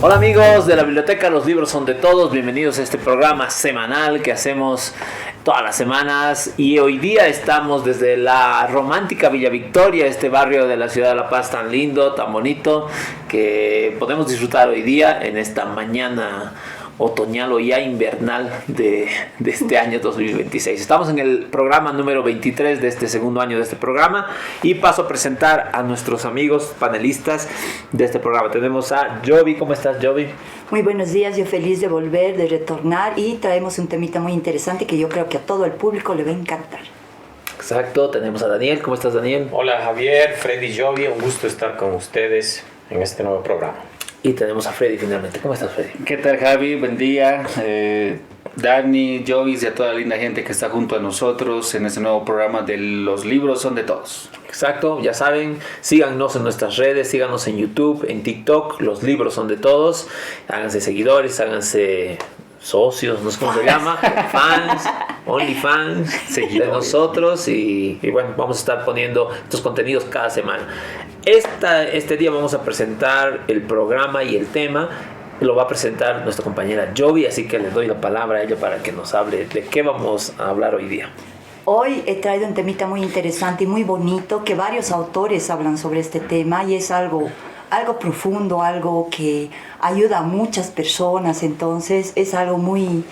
Hola amigos de la biblioteca Los Libros Son de Todos, bienvenidos a este programa semanal que hacemos todas las semanas y hoy día estamos desde la romántica Villa Victoria, este barrio de la ciudad de La Paz tan lindo, tan bonito, que podemos disfrutar hoy día en esta mañana otoñal o ya invernal de este año 2026. Estamos en el programa número 23 de este segundo año de este programa y paso a presentar a nuestros amigos panelistas de este programa. Tenemos a Jovi. ¿Cómo estás, Jovi? Muy buenos días, yo feliz de volver, de retornar y traemos un temita muy interesante que yo creo que a todo el público le va a encantar. Exacto, tenemos a Daniel. ¿Cómo estás, Daniel? Hola Javier, Freddy, Jovi, un gusto estar con ustedes en este nuevo programa. Y tenemos a Freddy finalmente. ¿Cómo estás, Freddy? ¿Qué tal, Javi? Buen día. Dani, Jovis y a toda la linda gente que está junto a nosotros en este nuevo programa de Los Libros Son de Todos. Exacto, ya saben, síganos en nuestras redes, síganos en YouTube, en TikTok, Los Libros Son de Todos. Háganse seguidores, háganse socios, no sé cómo se llama, fans, OnlyFans, de nosotros y bueno, vamos a estar poniendo estos contenidos cada semana. Este día vamos a presentar el programa y el tema, lo va a presentar nuestra compañera Jovi, así que le doy la palabra a ella para que nos hable de qué vamos a hablar hoy día. Hoy he traído un temita muy interesante y muy bonito, que varios autores hablan sobre este tema y es algo profundo, algo que ayuda a muchas personas, entonces es algo muy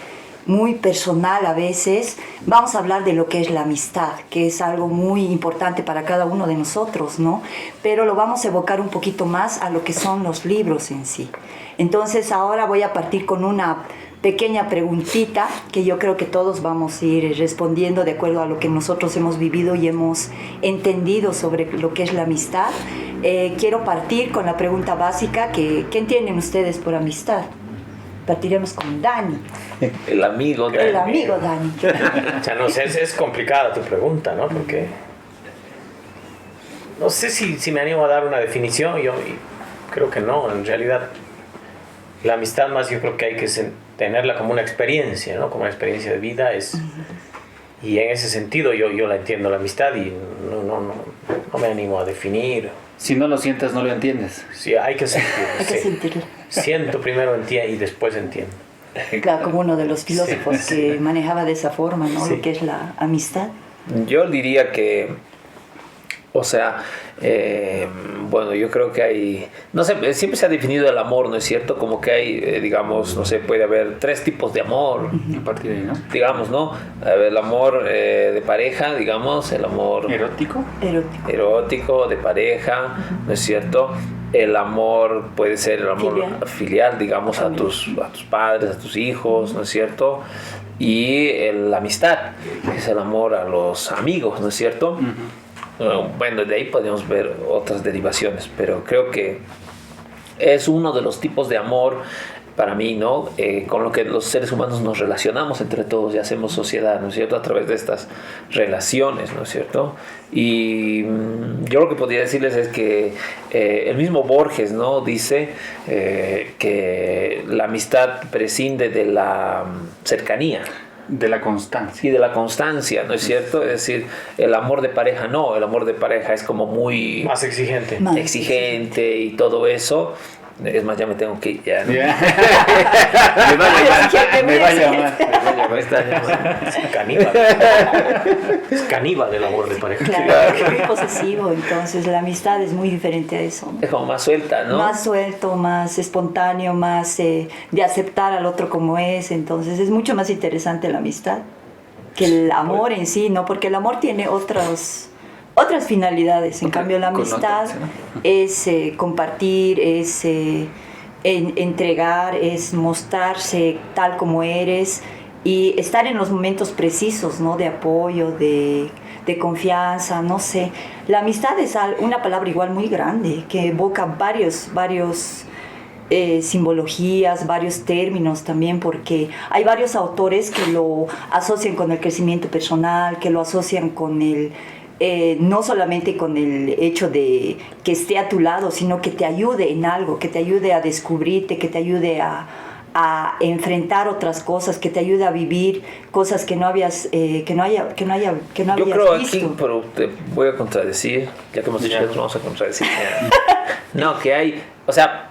personal a veces. Vamos a hablar de lo que es la amistad, que es algo muy importante para cada uno de nosotros, ¿no? Pero lo vamos a evocar un poquito más a lo que son los libros en sí. Entonces ahora voy a partir con una pequeña preguntita que yo creo que todos vamos a ir respondiendo de acuerdo a lo que nosotros hemos vivido y hemos entendido sobre lo que es la amistad. Quiero partir con la pregunta básica, ¿qué entienden ustedes por amistad? Partiremos con Dani. El amigo Dani. El amigo Dani. Ya no sé, es complicada tu pregunta, ¿no? Porque no sé si me animo a dar una definición, yo creo que no, en realidad la amistad más yo creo que hay que tenerla como una experiencia, ¿no? Como una experiencia de vida y en ese sentido yo la entiendo la amistad y no me animo a definir. Si no lo sientas, no lo entiendes. Sí, hay que sentirlo. Hay que sentirlo. Siento primero y después entiendo. Claro, como uno de los filósofos Sí. que manejaba de esa forma, ¿no? Sí. Lo que es la amistad. Yo diría que, o sea, bueno, yo creo que hay, no sé, siempre se ha definido el amor, ¿no es cierto? Como que hay, digamos, no sé, puede haber 3 tipos de amor, A partir de ahí, ¿no? digamos, ¿no? El amor de pareja, digamos, el amor ¿Erótico? erótico de pareja, ¿no es cierto? El amor puede ser el amor filial, digamos, a tus padres, a tus hijos, ¿no es cierto? Y la amistad, que es el amor a los amigos, ¿no es cierto? Bueno, de ahí podemos ver otras derivaciones, pero creo que es uno de los tipos de amor para mí, ¿no? Con lo que los seres humanos nos relacionamos entre todos y hacemos sociedad, ¿no es cierto? A través de estas relaciones, ¿no es cierto? Y yo lo que podría decirles es que el mismo Borges, ¿no? Dice que la amistad prescinde de la cercanía. De la constancia. Y de la constancia, ¿no es cierto? Es decir, el amor de pareja no, el amor de pareja es como muy Más exigente. exigente y todo eso. Es más, ya me tengo que ir. Ya, ¿no? Yeah. Me va a llamar. Me está llamando. Es caníbal. Es caníbal el amor de pareja. Claro, es muy posesivo, entonces la amistad es muy diferente a eso. Es como más suelta, ¿no? Más suelto, más espontáneo, más de aceptar al otro como es, entonces es mucho más interesante la amistad que el amor en sí, ¿no? Porque el amor tiene otras finalidades, en cambio la amistad es compartir, es entregar, es mostrarse tal como eres y estar en los momentos precisos, ¿no? De apoyo, de confianza, no sé. La amistad es una palabra igual muy grande que evoca varios simbologías, varios términos también, porque hay varios autores que lo asocian con el crecimiento personal, que lo asocian con no solamente con el hecho de que esté a tu lado, sino que te ayude en algo, que te ayude a descubrirte, que te ayude a enfrentar otras cosas, que te ayude a vivir cosas que no habías Yo creo visto. aquí, pero te voy a contradecir, ya que hemos dicho que nos vamos a contradecir. No, que hay, o sea,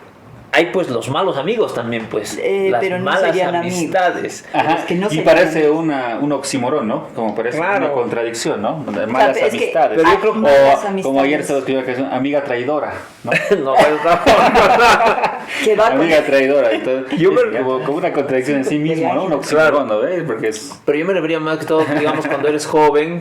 hay pues los malos amigos también, pues, las pero no malas serían amistades. Ajá, Es que no y serían parece amigos. un oxímoron, ¿no? Como parece Claro. una contradicción, ¿no? Malas es que amistades. pero yo creo- malas Como amistades. ayer estaba escribiendo que es amiga traidora, ¿no? No, pues, no. Que va con- Amiga traidora. Entonces, Yo es me- como una contradicción en sí mismo, ¿no? Un oxímoron, ¿no? ¿Ves? Porque es... Pero yo me refería más que todo, digamos, cuando eres joven,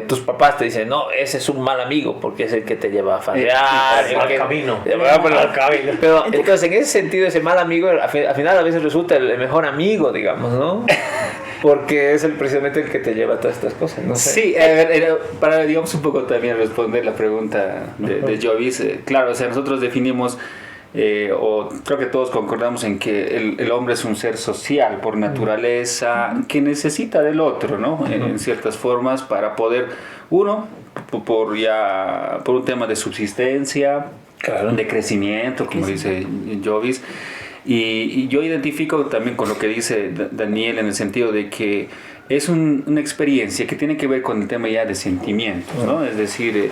tus papás te dicen, no, ese es un mal amigo porque es el que te lleva a farrear, el Al que- camino. Al camino. Pero entonces, en ese sentido, ese mal amigo, al final a veces resulta el mejor amigo, digamos, ¿no? Porque es precisamente el que te lleva a todas estas cosas, no sé. Sí, a ver, para, digamos, un poco también responder la pregunta de Jovis, claro, o sea, nosotros definimos, o creo que todos concordamos en que el hombre es un ser social por naturaleza, que necesita del otro, ¿no? En ciertas formas para poder, uno, por un tema de subsistencia, Claro. de crecimiento, como dice Jovis. Y yo identifico también con lo que dice Daniel en el sentido de que es una experiencia que tiene que ver con el tema ya de sentimientos, ¿no? Es decir,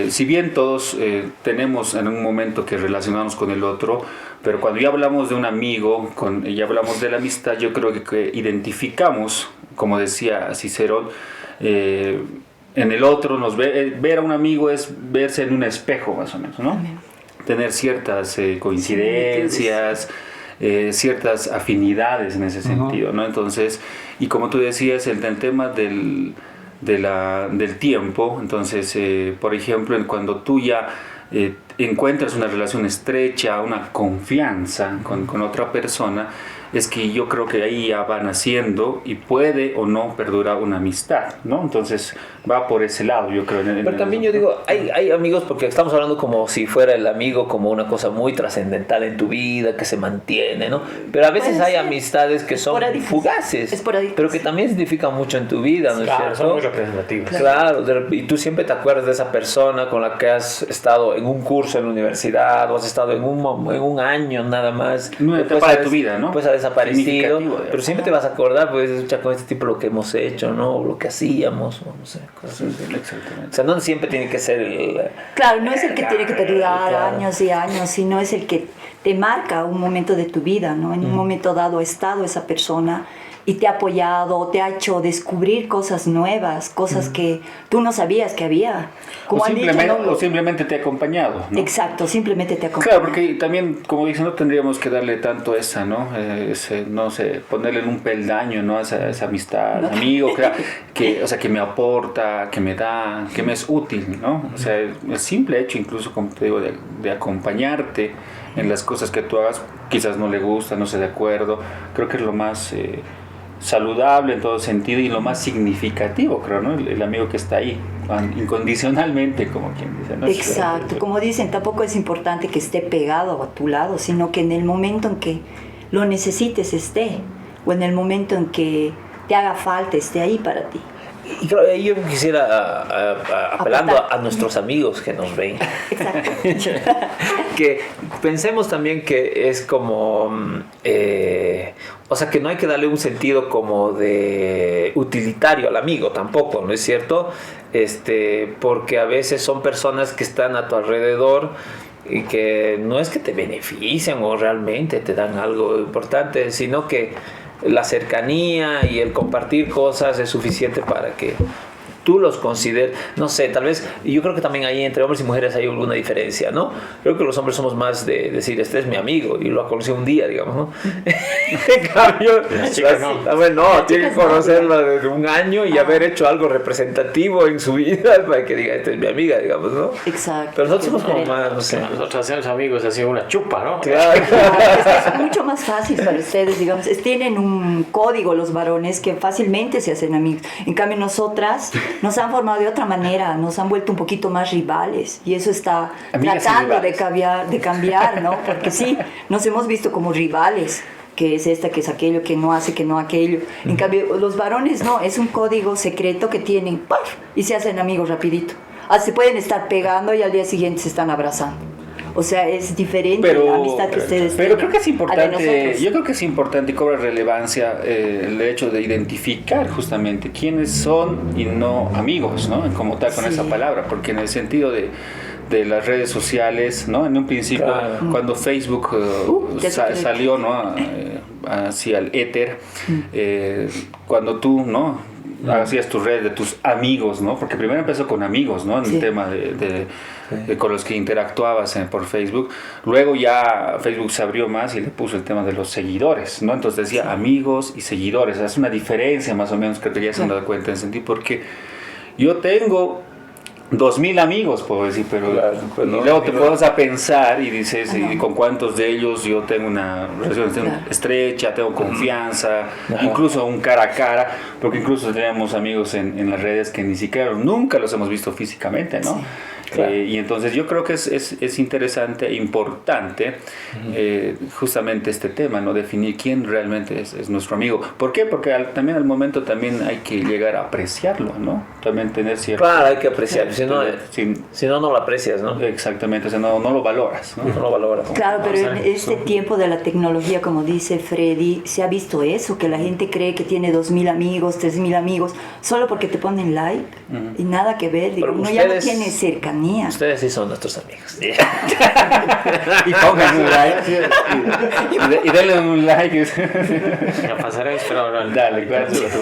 si bien todos tenemos en un momento que relacionarnos con el otro, pero cuando ya hablamos de un amigo, ya hablamos de la amistad, yo creo que identificamos, como decía Cicerón, en el otro, ver a un amigo es verse en un espejo, más o menos, ¿no? Amén. Tener ciertas coincidencias, ciertas afinidades en ese sentido, ¿no? Entonces, y como tú decías, el tema del tiempo, entonces, por ejemplo, cuando tú ya encuentras una relación estrecha, una confianza con otra persona, es que yo creo que ahí ya va naciendo y puede o no perdurar una amistad, ¿no? Entonces va por ese lado, yo creo. Pero también yo digo, hay amigos, porque estamos hablando como si fuera el amigo como una cosa muy trascendental en tu vida, que se mantiene, ¿no? Pero a veces Puede hay ser. amistades que son Esporádicas. fugaces, Esporádicas. pero que también significan mucho en tu vida, ¿no es Claro, son cierto? muy representativos. Claro, y tú siempre te acuerdas de esa persona con la que has estado en un curso en la universidad o has estado en un año nada más. En una Después etapa de ha tu vida, ¿no? Pues ha desaparecido, Significativo, pero siempre te vas a acordar, pues, escucha, con este tipo lo que hemos hecho, ¿no? O lo que hacíamos, o no sé, cosas así. O Exactamente. sea, no siempre tiene que ser el... Claro, no es el que tiene que perdurar Claro. años y años, sino es el que te marca un momento de tu vida, ¿no? En un momento dado ha estado esa persona y te ha apoyado, te ha hecho descubrir cosas nuevas, cosas que tú no sabías que había. Como han dicho, ¿no? O simplemente te ha acompañado, ¿no? Exacto, simplemente te acompaña. Claro, porque también, como dicen, no tendríamos que darle tanto esa, ¿no? No sé, ponerle en un peldaño, ¿no? Esa amistad, No. amigo, o sea, que me aporta, que me da, que me es útil, ¿no? O sea, el simple hecho, incluso, como te digo, de acompañarte en las cosas que tú hagas, quizás no le gusta, no esté de acuerdo, creo que es lo más saludable en todo sentido y lo más significativo, creo, ¿no? El amigo que está ahí, incondicionalmente, como quien dice, ¿no? Exacto, como dicen, tampoco es importante que esté pegado a tu lado, sino que en el momento en que lo necesites esté, o en el momento en que te haga falta esté ahí para ti. Y claro, yo quisiera, apelando Aportar. a nuestros amigos que nos ven, Exacto. que pensemos también que es como, o sea, que no hay que darle un sentido como de utilitario al amigo tampoco, ¿no es cierto? Porque a veces son personas que están a tu alrededor y que no es que te benefician o realmente te dan algo importante, sino que la cercanía y el compartir cosas es suficiente para que tú los consideres, no sé, tal vez, y yo creo que también ahí entre hombres y mujeres hay alguna diferencia, ¿no? Creo que los hombres somos más de decir, este es mi amigo, y lo conocí un día, digamos, ¿no? En cambio, Las chicas no. no, tiene que chicas no, conocerla desde un año y haber hecho algo representativo en su vida para que diga, esta es mi amiga, digamos, ¿no? Exacto. Pero nosotros somos como más, no sé. Nosotros hacemos amigos así una chupa, ¿no? Claro. Es mucho más fácil para ustedes, digamos. Tienen un código los varones que fácilmente se hacen amigos. En cambio, nosotras nos han formado de otra manera, nos han vuelto un poquito más rivales. Y eso está Amigas y tratando de rivales. cambiar, ¿no? Porque sí, nos hemos visto como rivales. Que es esta, que es aquello, que no hace, que no aquello. En cambio, los varones no, es un código secreto que tienen, ¡paf! Y se hacen amigos rapidito. Se pueden estar pegando y al día siguiente se están abrazando. O sea, es diferente la amistad que ustedes pero tienen creo que es a la de importante, nosotros. yo creo que es importante y cobra relevancia el hecho de identificar justamente quiénes son y no amigos, ¿no? Como tal con Sí. esa palabra, porque en el sentido de de las redes sociales, ¿no? En un principio, cuando Facebook salió, ¿no? Hacia el éter, cuando tú, ¿no? Hacías tus redes de tus amigos, ¿no? Porque primero empezó con amigos, ¿no? En el tema con los que interactuabas por Facebook. Luego ya Facebook se abrió más y le puso el tema de los seguidores, ¿no? Entonces decía amigos y seguidores. Es una diferencia más o menos que te ya se han dado cuenta en ese sentido, porque yo tengo 2.000 amigos, puedo decir, pero y luego te pones a pensar y dices, ¿y con cuántos de ellos yo tengo una relación estrecha, tengo confianza, incluso un cara a cara? Porque incluso tenemos amigos en las redes que ni siquiera, nunca los hemos visto físicamente, ¿no? Y entonces yo creo que es interesante e importante justamente este tema, ¿no? Definir quién realmente es nuestro amigo. ¿Por qué? Porque también al momento también hay que llegar a apreciarlo, ¿no? También tener cierto... Claro, hay que apreciarlo, si no, no lo aprecias, ¿no? Exactamente, o sea, no lo valoras, ¿no? No lo valoras. Claro, pero en este tiempo de la tecnología, como dice Freddy, se ha visto eso, que la gente cree que tiene 2.000 amigos, 3.000 amigos, solo porque te ponen like y nada que ver. Digo, uno ya no tiene cercanía. Ustedes sí son nuestros amigos. Y pongan un like y denle un like. Ya pasaré, pero dale, gracias.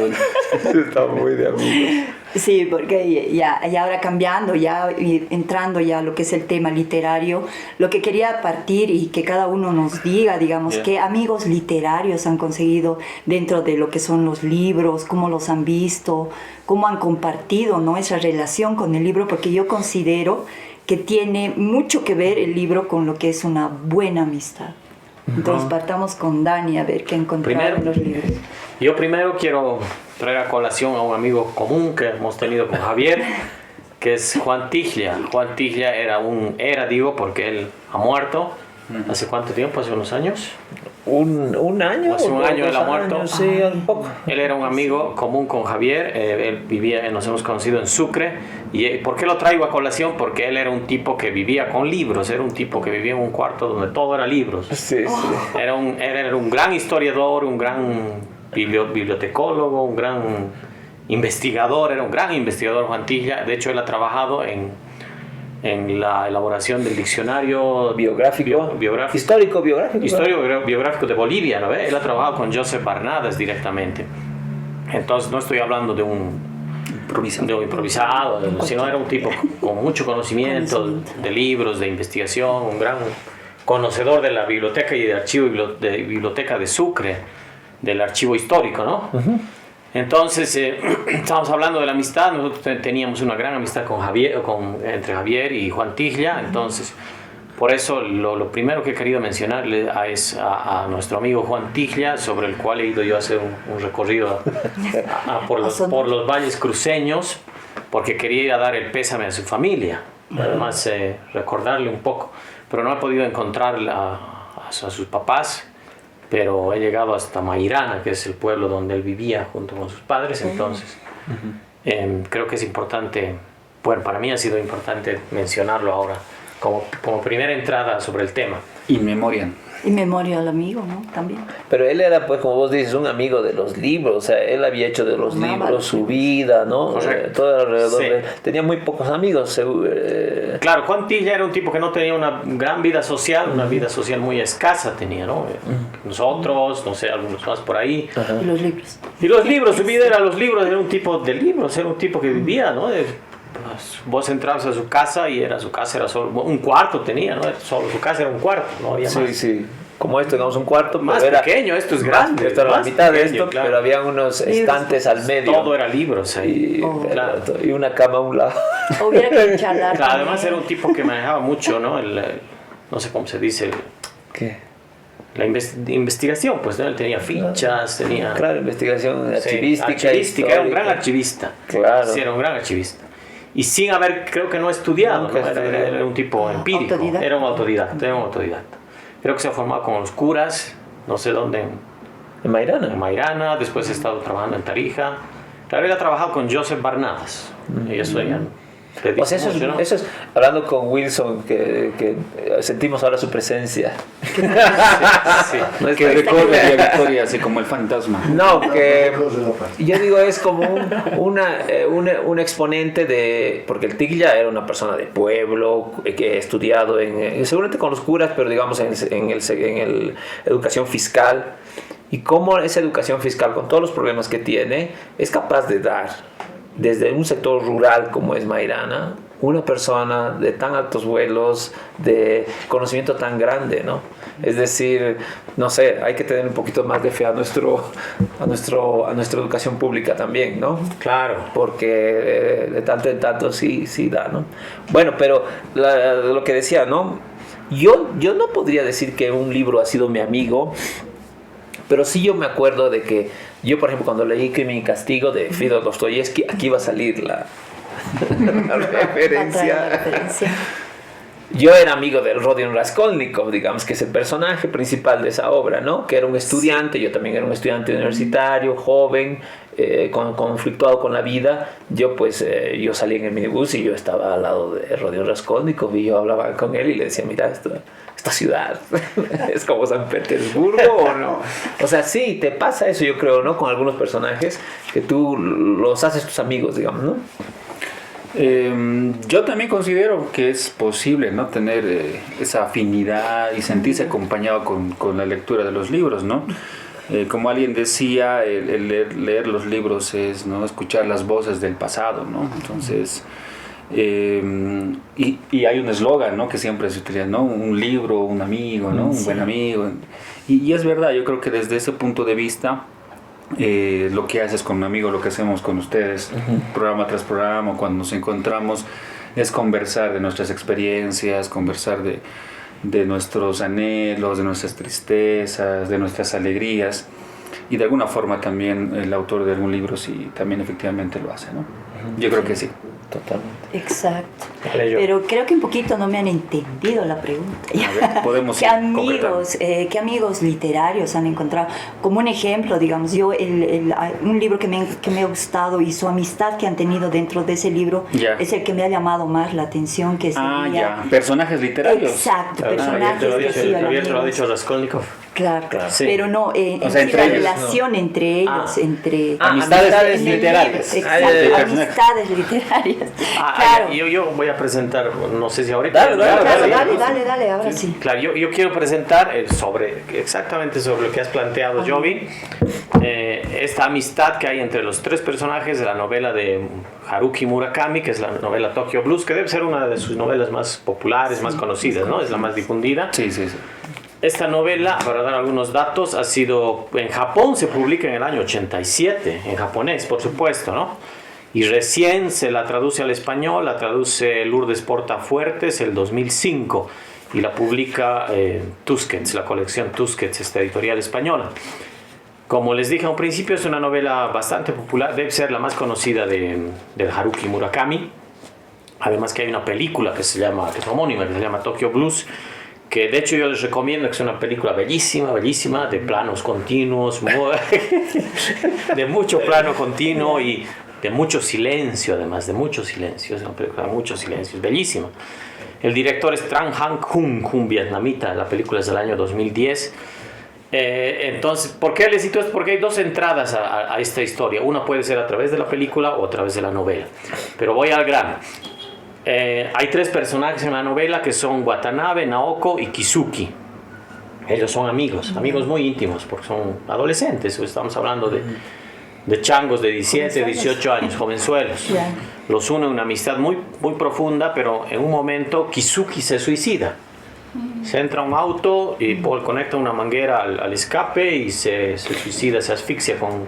Está muy de amigos. Sí, porque ya ahora cambiando, ya entrando ya a lo que es el tema literario, lo que quería partir y que cada uno nos diga, digamos, qué amigos literarios han conseguido dentro de lo que son los libros, cómo los han visto, cómo han compartido, ¿no? Esa relación con el libro, porque yo considero que tiene mucho que ver el libro con lo que es una buena amistad. Entonces partamos con Dani a ver qué ha encontrado en los libros. Yo primero quiero traer a colación a un amigo común que hemos tenido con Javier, que es Juan Tiglia. Juan Tiglia digo, porque él ha muerto. ¿Hace cuánto tiempo? ¿Hace unos años? ¿Un año? Hace un año él ha muerto. Sí, un poco. Él era un amigo común con Javier. Él vivía, nos hemos conocido en Sucre. ¿Y por qué lo traigo a colación? Porque él era un tipo que vivía con libros. Era un tipo que vivía en un cuarto donde todo era libros. Sí, sí. Era un gran historiador, un gran bibliotecólogo, un gran investigador. Era un gran investigador, Juan Tiglia. De hecho, él ha trabajado en la elaboración del diccionario biográfico. Histórico biográfico de Bolivia, ¿no ve? Él ha trabajado con Joseph Barnadas directamente. Entonces no estoy hablando de un improvisado, sino era un tipo con mucho conocimiento de libros, de investigación, un gran conocedor de la biblioteca y del archivo de biblioteca de Sucre, del archivo histórico, ¿no? Entonces, estábamos hablando de la amistad. Nosotros teníamos una gran amistad entre Javier y Juan Tiglia. Entonces, por eso lo primero que he querido mencionarle es a nuestro amigo Juan Tiglia, sobre el cual he ido yo a hacer un recorrido por los valles cruceños, porque quería ir a dar el pésame a su familia, además recordarle un poco, pero no he podido encontrar a sus papás. Pero he llegado hasta Mairana, que es el pueblo donde él vivía junto con sus padres. Entonces creo que es importante, bueno, para mí ha sido importante mencionarlo ahora como primera entrada sobre el tema. In memoriam. Y memoria al amigo, ¿no? También. Pero él era, pues, como vos dices, un amigo de los libros. O sea, él había hecho de los libros su vida, ¿no? Todo alrededor de él. Tenía muy pocos amigos. Claro, Juan Tiglia era un tipo que no tenía una gran vida social, una vida social muy escasa tenía, ¿no? Nosotros, no sé, algunos más por ahí. Y los libros. Y los libros, su vida era los libros, era un tipo de libros, era un tipo que vivía, ¿no? Vos entrabas a su casa y su casa era solo un cuarto tenía, ¿no? Solo su casa era un cuarto, no había más. Sí. Como esto, digamos, un cuarto. Más pequeño, esto es grande. Esto era la mitad de esto, claro. Pero había unos estantes al medio. Todo era libros ahí. Y una cama a un lado. Hubiera que charlar. Claro, además era un tipo que manejaba mucho, ¿no? No sé cómo se dice. ¿Qué? La investigación, pues, ¿no? Él tenía fichas, tenía... Claro, investigación archivística. Era un gran archivista. Claro. Sí, era un gran archivista. Y sin haber, creo que no estudiado, ¿no? Era un tipo empírico. Era un autodidacta. Creo que se ha formado con los curas, no sé dónde. ¿En Mairana? En Mairana, después he estado trabajando en Tarija. Claro, él ha trabajado con Joseph Barnadas. Ellos O sea, eso es, hablando con Wilson, que sentimos ahora su presencia. Sí. No es que recorre a Victoria así como el fantasma. No, que yo digo es como un exponente de... Porque el Tiglia era una persona de pueblo, que ha estudiado seguramente con los curas, pero digamos en el educación fiscal. Y cómo esa educación fiscal, con todos los problemas que tiene, es capaz de dar, desde un sector rural como es Mairana, una persona de tan altos vuelos, de conocimiento tan grande, ¿no? Es decir, no sé, hay que tener un poquito más de fe a nuestra educación pública también, ¿no? Claro. Porque de tanto en tanto sí da, ¿no? Bueno, pero lo que decía, ¿no? Yo no podría decir que un libro ha sido mi amigo, pero sí yo me acuerdo de que yo, por ejemplo, cuando leí Crimen y Castigo de Fyodor Dostoyevsky, aquí va a salir la referencia. Yo era amigo del Rodion Raskolnikov, digamos, que es el personaje principal de esa obra, ¿no? Que era un estudiante, yo también era un estudiante universitario, joven, conflictuado con la vida. Yo salí en el minibús y yo estaba al lado de Rodion Raskolnikov y yo hablaba con él y le decía, mira, esta ciudad es como San Petersburgo o no. O sea, sí, te pasa eso, yo creo, ¿no? Con algunos personajes que tú los haces tus amigos, digamos, ¿no? Yo también considero que es posible, ¿no? Tener esa afinidad y sentirse acompañado con la lectura de los libros, ¿no? Como alguien decía, el leer los libros es, ¿no?, escuchar las voces del pasado, ¿no? Entonces, y hay un eslogan, ¿no?, que siempre se utiliza, ¿no? Un libro, un amigo, ¿no? Un buen amigo. Y es verdad, yo creo que desde ese punto de vista, lo que haces con un amigo, lo que hacemos con ustedes, programa tras programa, cuando nos encontramos, es conversar de nuestras experiencias, conversar de nuestros anhelos, de nuestras tristezas, de nuestras alegrías, y de alguna forma también el autor de algún libro sí también efectivamente lo hace, ¿no? Yo creo que sí. Totalmente. Exacto. Pero creo que un poquito no me han entendido la pregunta. A ver, podemos ¿Qué amigos literarios han encontrado? Como un ejemplo, digamos, yo un libro que me ha gustado y su amistad que han tenido dentro de ese libro es el que me ha llamado más la atención, que sería... personajes literarios. Exacto, personajes te lo ha dicho Raskolnikov. Claro, sí. Pero no, o sea, la relación entre ellos, entre... amistades literarias. Exacto, amistades literarias. Claro. Yo voy a presentar, no sé si ahorita... Dale, ahora sí. Claro, yo quiero presentar exactamente sobre lo que has planteado, Jovi, esta amistad que hay entre los tres personajes de la novela de Haruki Murakami, que es la novela Tokyo Blues, que debe ser una de sus novelas más populares, más conocidas, ¿no? Es la más difundida. Sí. Esta novela, para dar algunos datos, ha sido en Japón, se publica en el año 87, en japonés, por supuesto, ¿no? Y recién se la traduce al español, la traduce Lourdes Portafuertes el 2005 y la publica Tusquets, la colección Tusquets, esta editorial española. Como les dije a un principio, es una novela bastante popular, debe ser la más conocida de Haruki Murakami. Además que hay una película que es homónima, que se llama Tokyo Blues, que de hecho yo les recomiendo, que es una película bellísima, de planos continuos, de mucho plano continuo y de mucho silencio, además, de mucho silencio. Es una película de mucho silencio, es bellísima. El director es Tran Han Khun, un vietnamita, la película es del año 2010. Entonces, ¿por qué les cito esto? Porque hay dos entradas a esta historia. Una puede ser a través de la película o a través de la novela. Pero voy al grano. Hay tres personajes en la novela que son Watanabe, Naoko y Kizuki. Ellos son amigos muy íntimos porque son adolescentes. Estamos hablando de changos de 17, 18 años, jovenzuelos. Los une una amistad muy, muy profunda, pero en un momento Kizuki se suicida. Se entra a un auto y Paul conecta una manguera al escape y se suicida, se asfixia con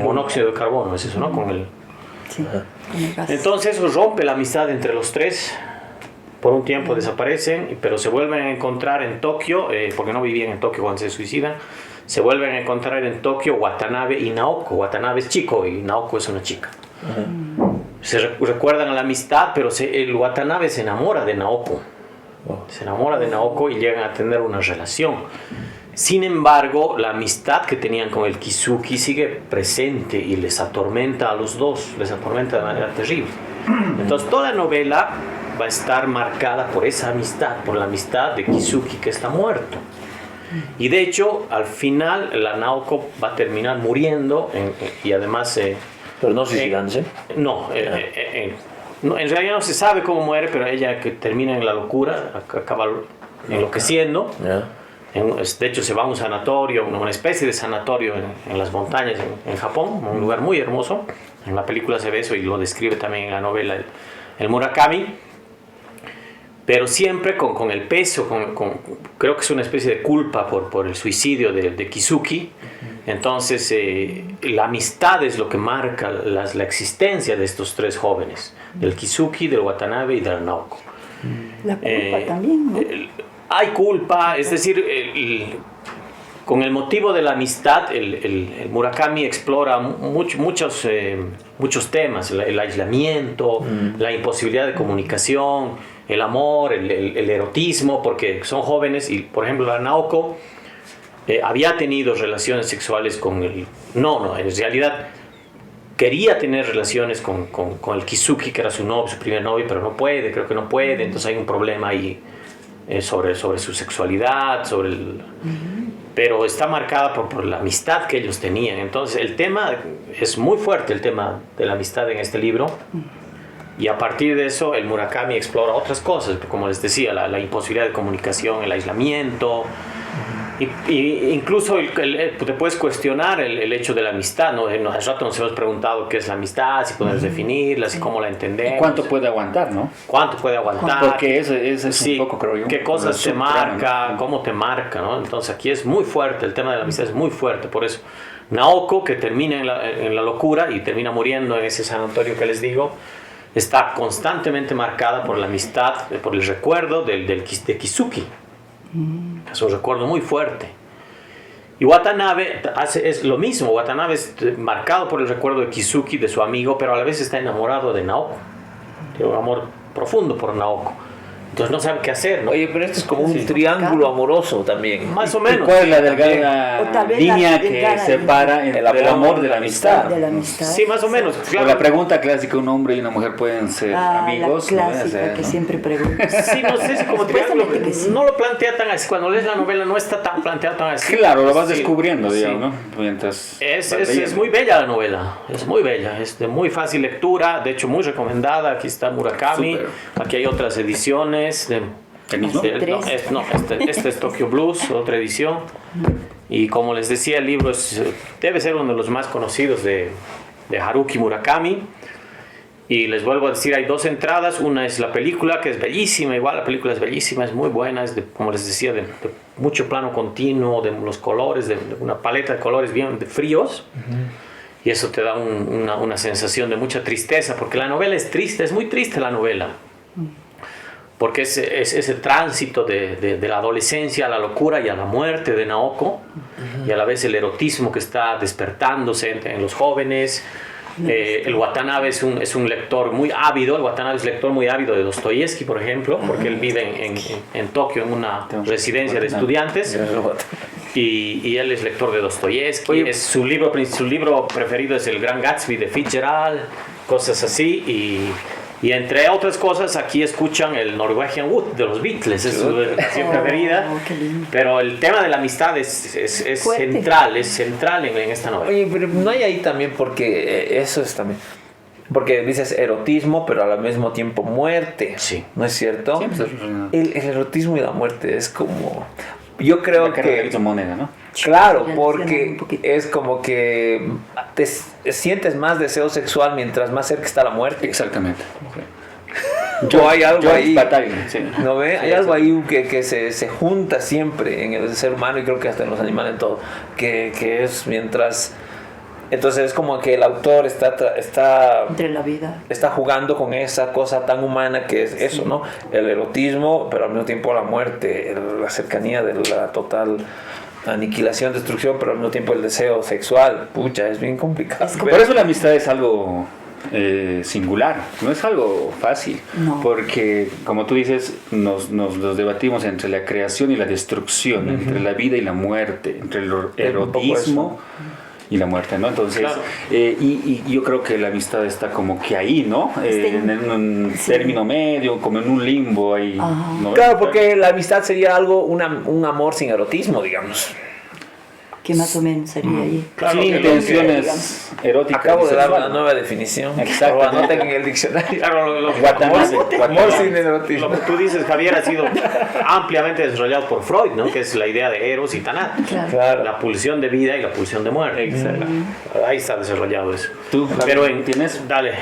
monóxido de carbono, es eso, ¿no? Con el gas. Entonces rompe la amistad entre los tres. Por un tiempo desaparecen, pero se vuelven a encontrar en Tokio, porque no vivían en Tokio cuando se suicidan. Se vuelven a encontrar en Tokio Watanabe y Naoko. Watanabe es chico y Naoko es una chica. Se recuerdan a la amistad, pero el Watanabe se enamora de Naoko. Se enamora de Naoko y llegan a tener una relación. Sin embargo, la amistad que tenían con el Kizuki sigue presente y les atormenta a los dos, les atormenta de manera terrible. Entonces toda la novela va a estar marcada por esa amistad, por la amistad de Kizuki, que está muerto. Y de hecho, al final, la Naoko va a terminar muriendo y además... pero no suicidándose. No, en realidad no se sabe cómo muere, pero ella que termina en la locura, acaba enloqueciendo. De hecho, se va a un sanatorio, una especie de sanatorio en las montañas en Japón, un lugar muy hermoso. En la película se ve eso y lo describe también en la novela el Murakami. Pero siempre con el peso, creo que es una especie de culpa por el suicidio de Kizuki. Entonces, la amistad es lo que marca la existencia de estos tres jóvenes, del Kizuki, del Watanabe y del Naoko. La culpa también, ¿no? Hay culpa, es decir, con el motivo de la amistad, el Murakami explora muchos temas, el aislamiento, la imposibilidad de comunicación, el amor, el erotismo, porque son jóvenes y, por ejemplo, la Naoko había tenido relaciones sexuales con el... No, en realidad quería tener relaciones con el Kizuki, que era su primer novio, pero no puede, creo que no puede, entonces hay un problema ahí sobre su sexualidad, pero está marcada por la amistad que ellos tenían. Entonces el tema es muy fuerte, el tema de la amistad en este libro. Y a partir de eso, el Murakami explora otras cosas, como les decía, la imposibilidad de comunicación, el aislamiento. Y incluso te puedes cuestionar el hecho de la amistad, ¿no? Hace rato nos hemos preguntado qué es la amistad, si podemos definirla, si cómo la entendemos. ¿Y cuánto puede aguantar, no? ¿Cuánto puede aguantar? Porque eso es sí, un poco, creo yo. ¿Qué cosas te marca? ¿No? ¿Cómo te marca? ¿No? Entonces aquí es muy fuerte, el tema de la amistad es muy fuerte. Por eso, Naoko, que termina en la locura y termina muriendo en ese sanatorio que les digo, está constantemente marcada por la amistad, por el recuerdo de Kizuki. Es un recuerdo muy fuerte. Y Watanabe es lo mismo. Watanabe es marcado por el recuerdo de Kizuki, de su amigo, pero a la vez está enamorado de Naoko. Tiene un amor profundo por Naoko. Entonces no sabe qué hacer, ¿no? Oye, pero esto es como un triángulo amoroso también. Más o menos. ¿Y cuál es la delgada línea que separa el amor de la amistad? De la amistad. Sí, más o menos. Claro. O la pregunta clásica, un hombre y una mujer pueden ser amigos. La clásica que siempre pregunto. Sí, no sé si como triángulo, no lo plantea tan así. Cuando lees la novela no está tan planteado tan así. Claro, lo vas descubriendo, digamos, ¿no? Mientras es muy bella la novela, es muy bella, es de muy fácil lectura, de hecho muy recomendada. Aquí está Murakami, super. Aquí hay otras ediciones. ¿El mismo? Este es Tokyo Blues, otra edición. Y como les decía, el libro debe ser uno de los más conocidos de Haruki Murakami. Y les vuelvo a decir, hay dos entradas. Una es la película, que es bellísima, igual la película es bellísima, es muy buena, es como les decía, de mucho plano continuo, de los colores, de una paleta de colores bien fríos. Y eso te da una sensación de mucha tristeza, porque la novela es triste, es muy triste la novela. Porque es ese tránsito de la adolescencia a la locura y a la muerte de Naoko, y a la vez el erotismo que está despertándose en los jóvenes. El Watanabe es un lector muy ávido. El Watanabe es lector muy ávido de Dostoyevsky, por ejemplo, porque él vive en Tokio en una residencia de estudiantes, y él es lector de Dostoyevsky. Su libro preferido es El Gran Gatsby de Fitzgerald, cosas así. Y entre otras cosas, aquí escuchan el Norwegian Wood de los Beatles, es su canción preferida. Pero el tema de la amistad es central en esta novela. Oye, pero no hay ahí también, porque eso es también. Porque dices erotismo, pero al mismo tiempo muerte. Sí. ¿No es cierto? Sí, pues, el erotismo y la muerte es como... Yo creo que... moneda, ¿no? Claro, porque es como que te sientes más deseo sexual mientras más cerca está la muerte. Exactamente. Hay algo ahí, sí. ¿no ve? Hay algo ahí que se junta siempre en el ser humano, y creo que hasta en los animales, en todo, que es mientras... Entonces es como que el autor está entre la vida, está jugando con esa cosa tan humana que es eso, ¿no? El erotismo, pero al mismo tiempo la muerte, la cercanía de la total aniquilación, destrucción, pero al mismo tiempo el deseo sexual. Pucha, es bien complicado. Por eso la amistad es algo singular, no es algo fácil, porque como tú dices, nos debatimos entre la creación y la destrucción, entre la vida y la muerte, entre el erotismo y la muerte, ¿no? Entonces, Claro. y yo creo que la amistad está como que ahí, ¿no? En un término medio, como en un limbo ahí, ¿no? Claro, porque la amistad sería algo, un amor sin erotismo, digamos. Que más o menos sería ahí. Claro, sin que intenciones eróticas. Acabo de dar sexuales. una nueva definición. Exacto. Anoten en el diccionario. Claro, Amor sin erotismo. lo que tú dices, Javier, ha sido ampliamente desarrollado por Freud, ¿no? Que es la idea de Eros y Thanatos. Claro. La pulsión de vida y la pulsión de muerte. Exacto. Ahí está desarrollado eso. Tú, Pero ¿tienes Dale.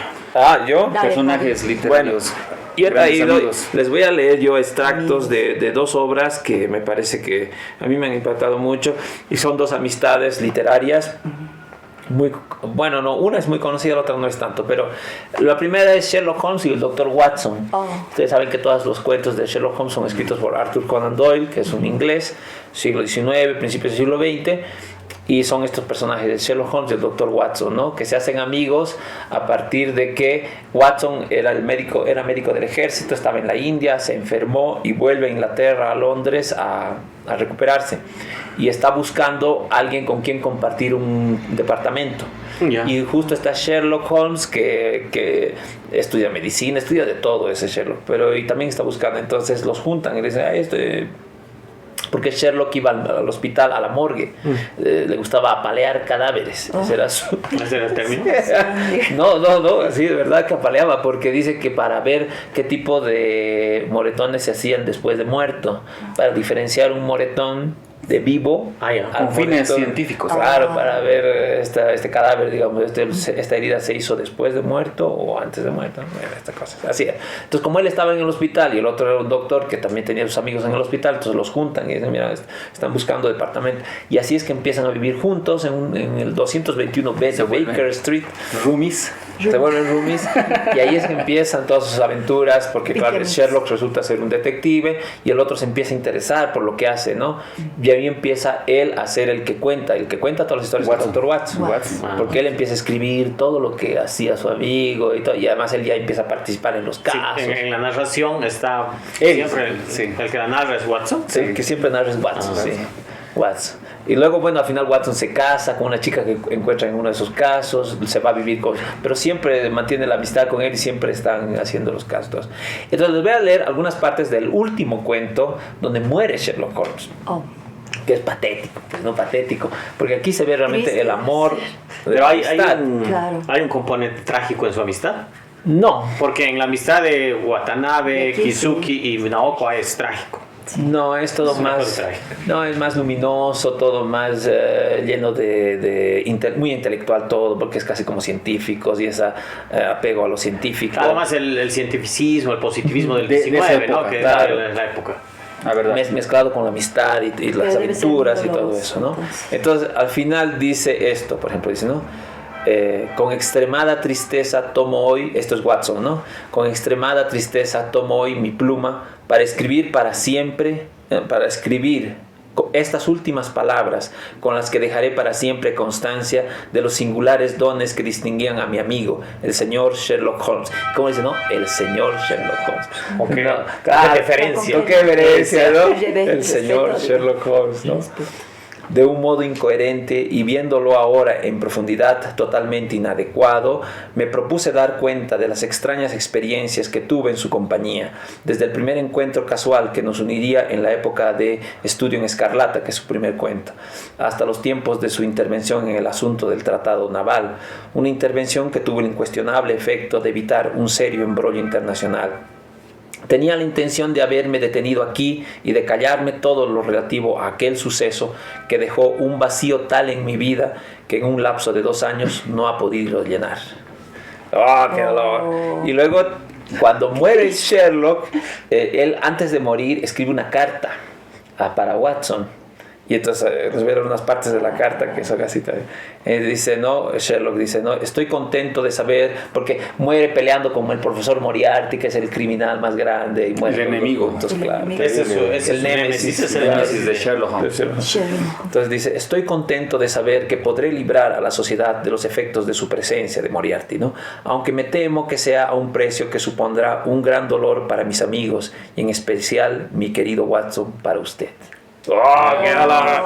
Yo. Dale, personajes literarios? Y he grandes traído, amigos? les voy a leer yo extractos de dos obras que me parece que a mí me han impactado mucho y son dos amistades literarias. Muy, bueno, no, una es muy conocida, la otra no es tanto, pero la primera es Sherlock Holmes y el Dr. Watson. Ustedes saben que todos los cuentos de Sherlock Holmes son escritos por Arthur Conan Doyle, que es un inglés, siglo XIX, principios del siglo XX. Y son estos personajes de Sherlock Holmes y el Dr. Watson, ¿no? Que se hacen amigos a partir de que Watson era médico del ejército, estaba en la India, se enfermó y vuelve a Inglaterra, a Londres, a recuperarse. Y está buscando a alguien con quien compartir un departamento. Ya. Y justo está Sherlock Holmes que estudia medicina, estudia de todo ese Sherlock, pero y también está buscando. Entonces los juntan y le dicen, porque Sherlock iba al hospital, a la morgue, le gustaba apalear cadáveres. Ese era su... ¿Ese era el término? No, así de verdad que apaleaba, porque dice que para ver qué tipo de moretones se hacían después de muerto, para diferenciar un moretón de vivo con fines científicos. Claro, para ver este cadáver, digamos, esta herida se hizo después de muerto o antes de muerto, esta cosa. Así era. Entonces, como él estaba en el hospital y el otro era un doctor que también tenía sus amigos en el hospital, entonces los juntan y dicen, mira, están buscando departamento. Y así es que empiezan a vivir juntos en el 221B de Baker Street. Roomies. Se vuelven roomies y ahí es que empiezan todas sus aventuras, porque claro, Sherlock resulta ser un detective y el otro se empieza a interesar por lo que hace, ¿no? Y ahí empieza él a ser el que cuenta todas las historias del Dr. Watson. Porque él empieza a escribir todo lo que hacía su amigo y todo, y además él ya empieza a participar en los casos. Sí, en la narración está Él, siempre el que la narra es Watson. Sí, el que siempre narra es Watson, sí. Watson. Y luego, bueno, al final Watson se casa con una chica que encuentra en uno de esos casos, se va a vivir con... Pero siempre mantiene la amistad con él y siempre están haciendo los casos. Entonces les voy a leer algunas partes del último cuento donde muere Sherlock Holmes. Que es patético, pues no patético, porque aquí se ve realmente el amor de Pero la hay amistad. un componente trágico en su amistad. No, Porque en la amistad de Watanabe, Kizuki y Naoko es trágico. no, es todo Es una más, cosa trágica. no, es más luminoso, todo más lleno muy intelectual todo, porque es casi como científicos y ese apego a lo científico. Además el cientificismo, el positivismo del De esa 19, época, ¿no? Que claro. era la época. La verdad. Mezclado con la amistad y las debe ser aventuras muy y todo doloroso, eso, ¿no? entonces. Entonces, al final dice esto, por ejemplo, dice, ¿no? Con extremada tristeza tomo hoy, esto es Watson, ¿no? Con extremada tristeza tomo hoy mi pluma para escribir para siempre, para escribir estas últimas palabras con las que dejaré para siempre constancia de los singulares dones que distinguían a mi amigo, el señor Sherlock Holmes. ¿Cómo dice, no? El señor Sherlock Holmes. Okay. No, claro, Qué referencia. qué referencia, ¿no? Respeto, El señor respeto. Sherlock Holmes, ¿no? De un modo incoherente y viéndolo ahora en profundidad totalmente inadecuado, me propuse dar cuenta de las extrañas experiencias que tuve en su compañía, desde el primer encuentro casual que nos uniría en la época de Estudio en Escarlata, que es su primer cuento, hasta los tiempos de su intervención en el asunto del tratado naval, una intervención que tuvo el incuestionable efecto de evitar un serio embrollo internacional. Tenía la intención de haberme detenido aquí y de callarme todo lo relativo a aquel suceso que dejó un vacío tal en mi vida que en un lapso de 2 años no ha podido llenar. ¡Oh, qué dolor! Y luego, cuando muere Sherlock, él antes de morir escribe una carta para Watson. Y entonces nos vieron unas partes de la carta que son así también. Dice, no, Sherlock dice, no, estoy contento de saber, porque muere peleando con el profesor Moriarty, que es el criminal más grande, y muere El enemigo. Entonces, claro, Ese es el némesis de Sherlock Holmes. Entonces dice, estoy contento de saber que podré librar a la sociedad de los efectos de su presencia, de Moriarty, ¿no? Aunque me temo que sea a un precio que supondrá un gran dolor para mis amigos y en especial, mi querido Watson, para usted. ¡Oh, qué ala!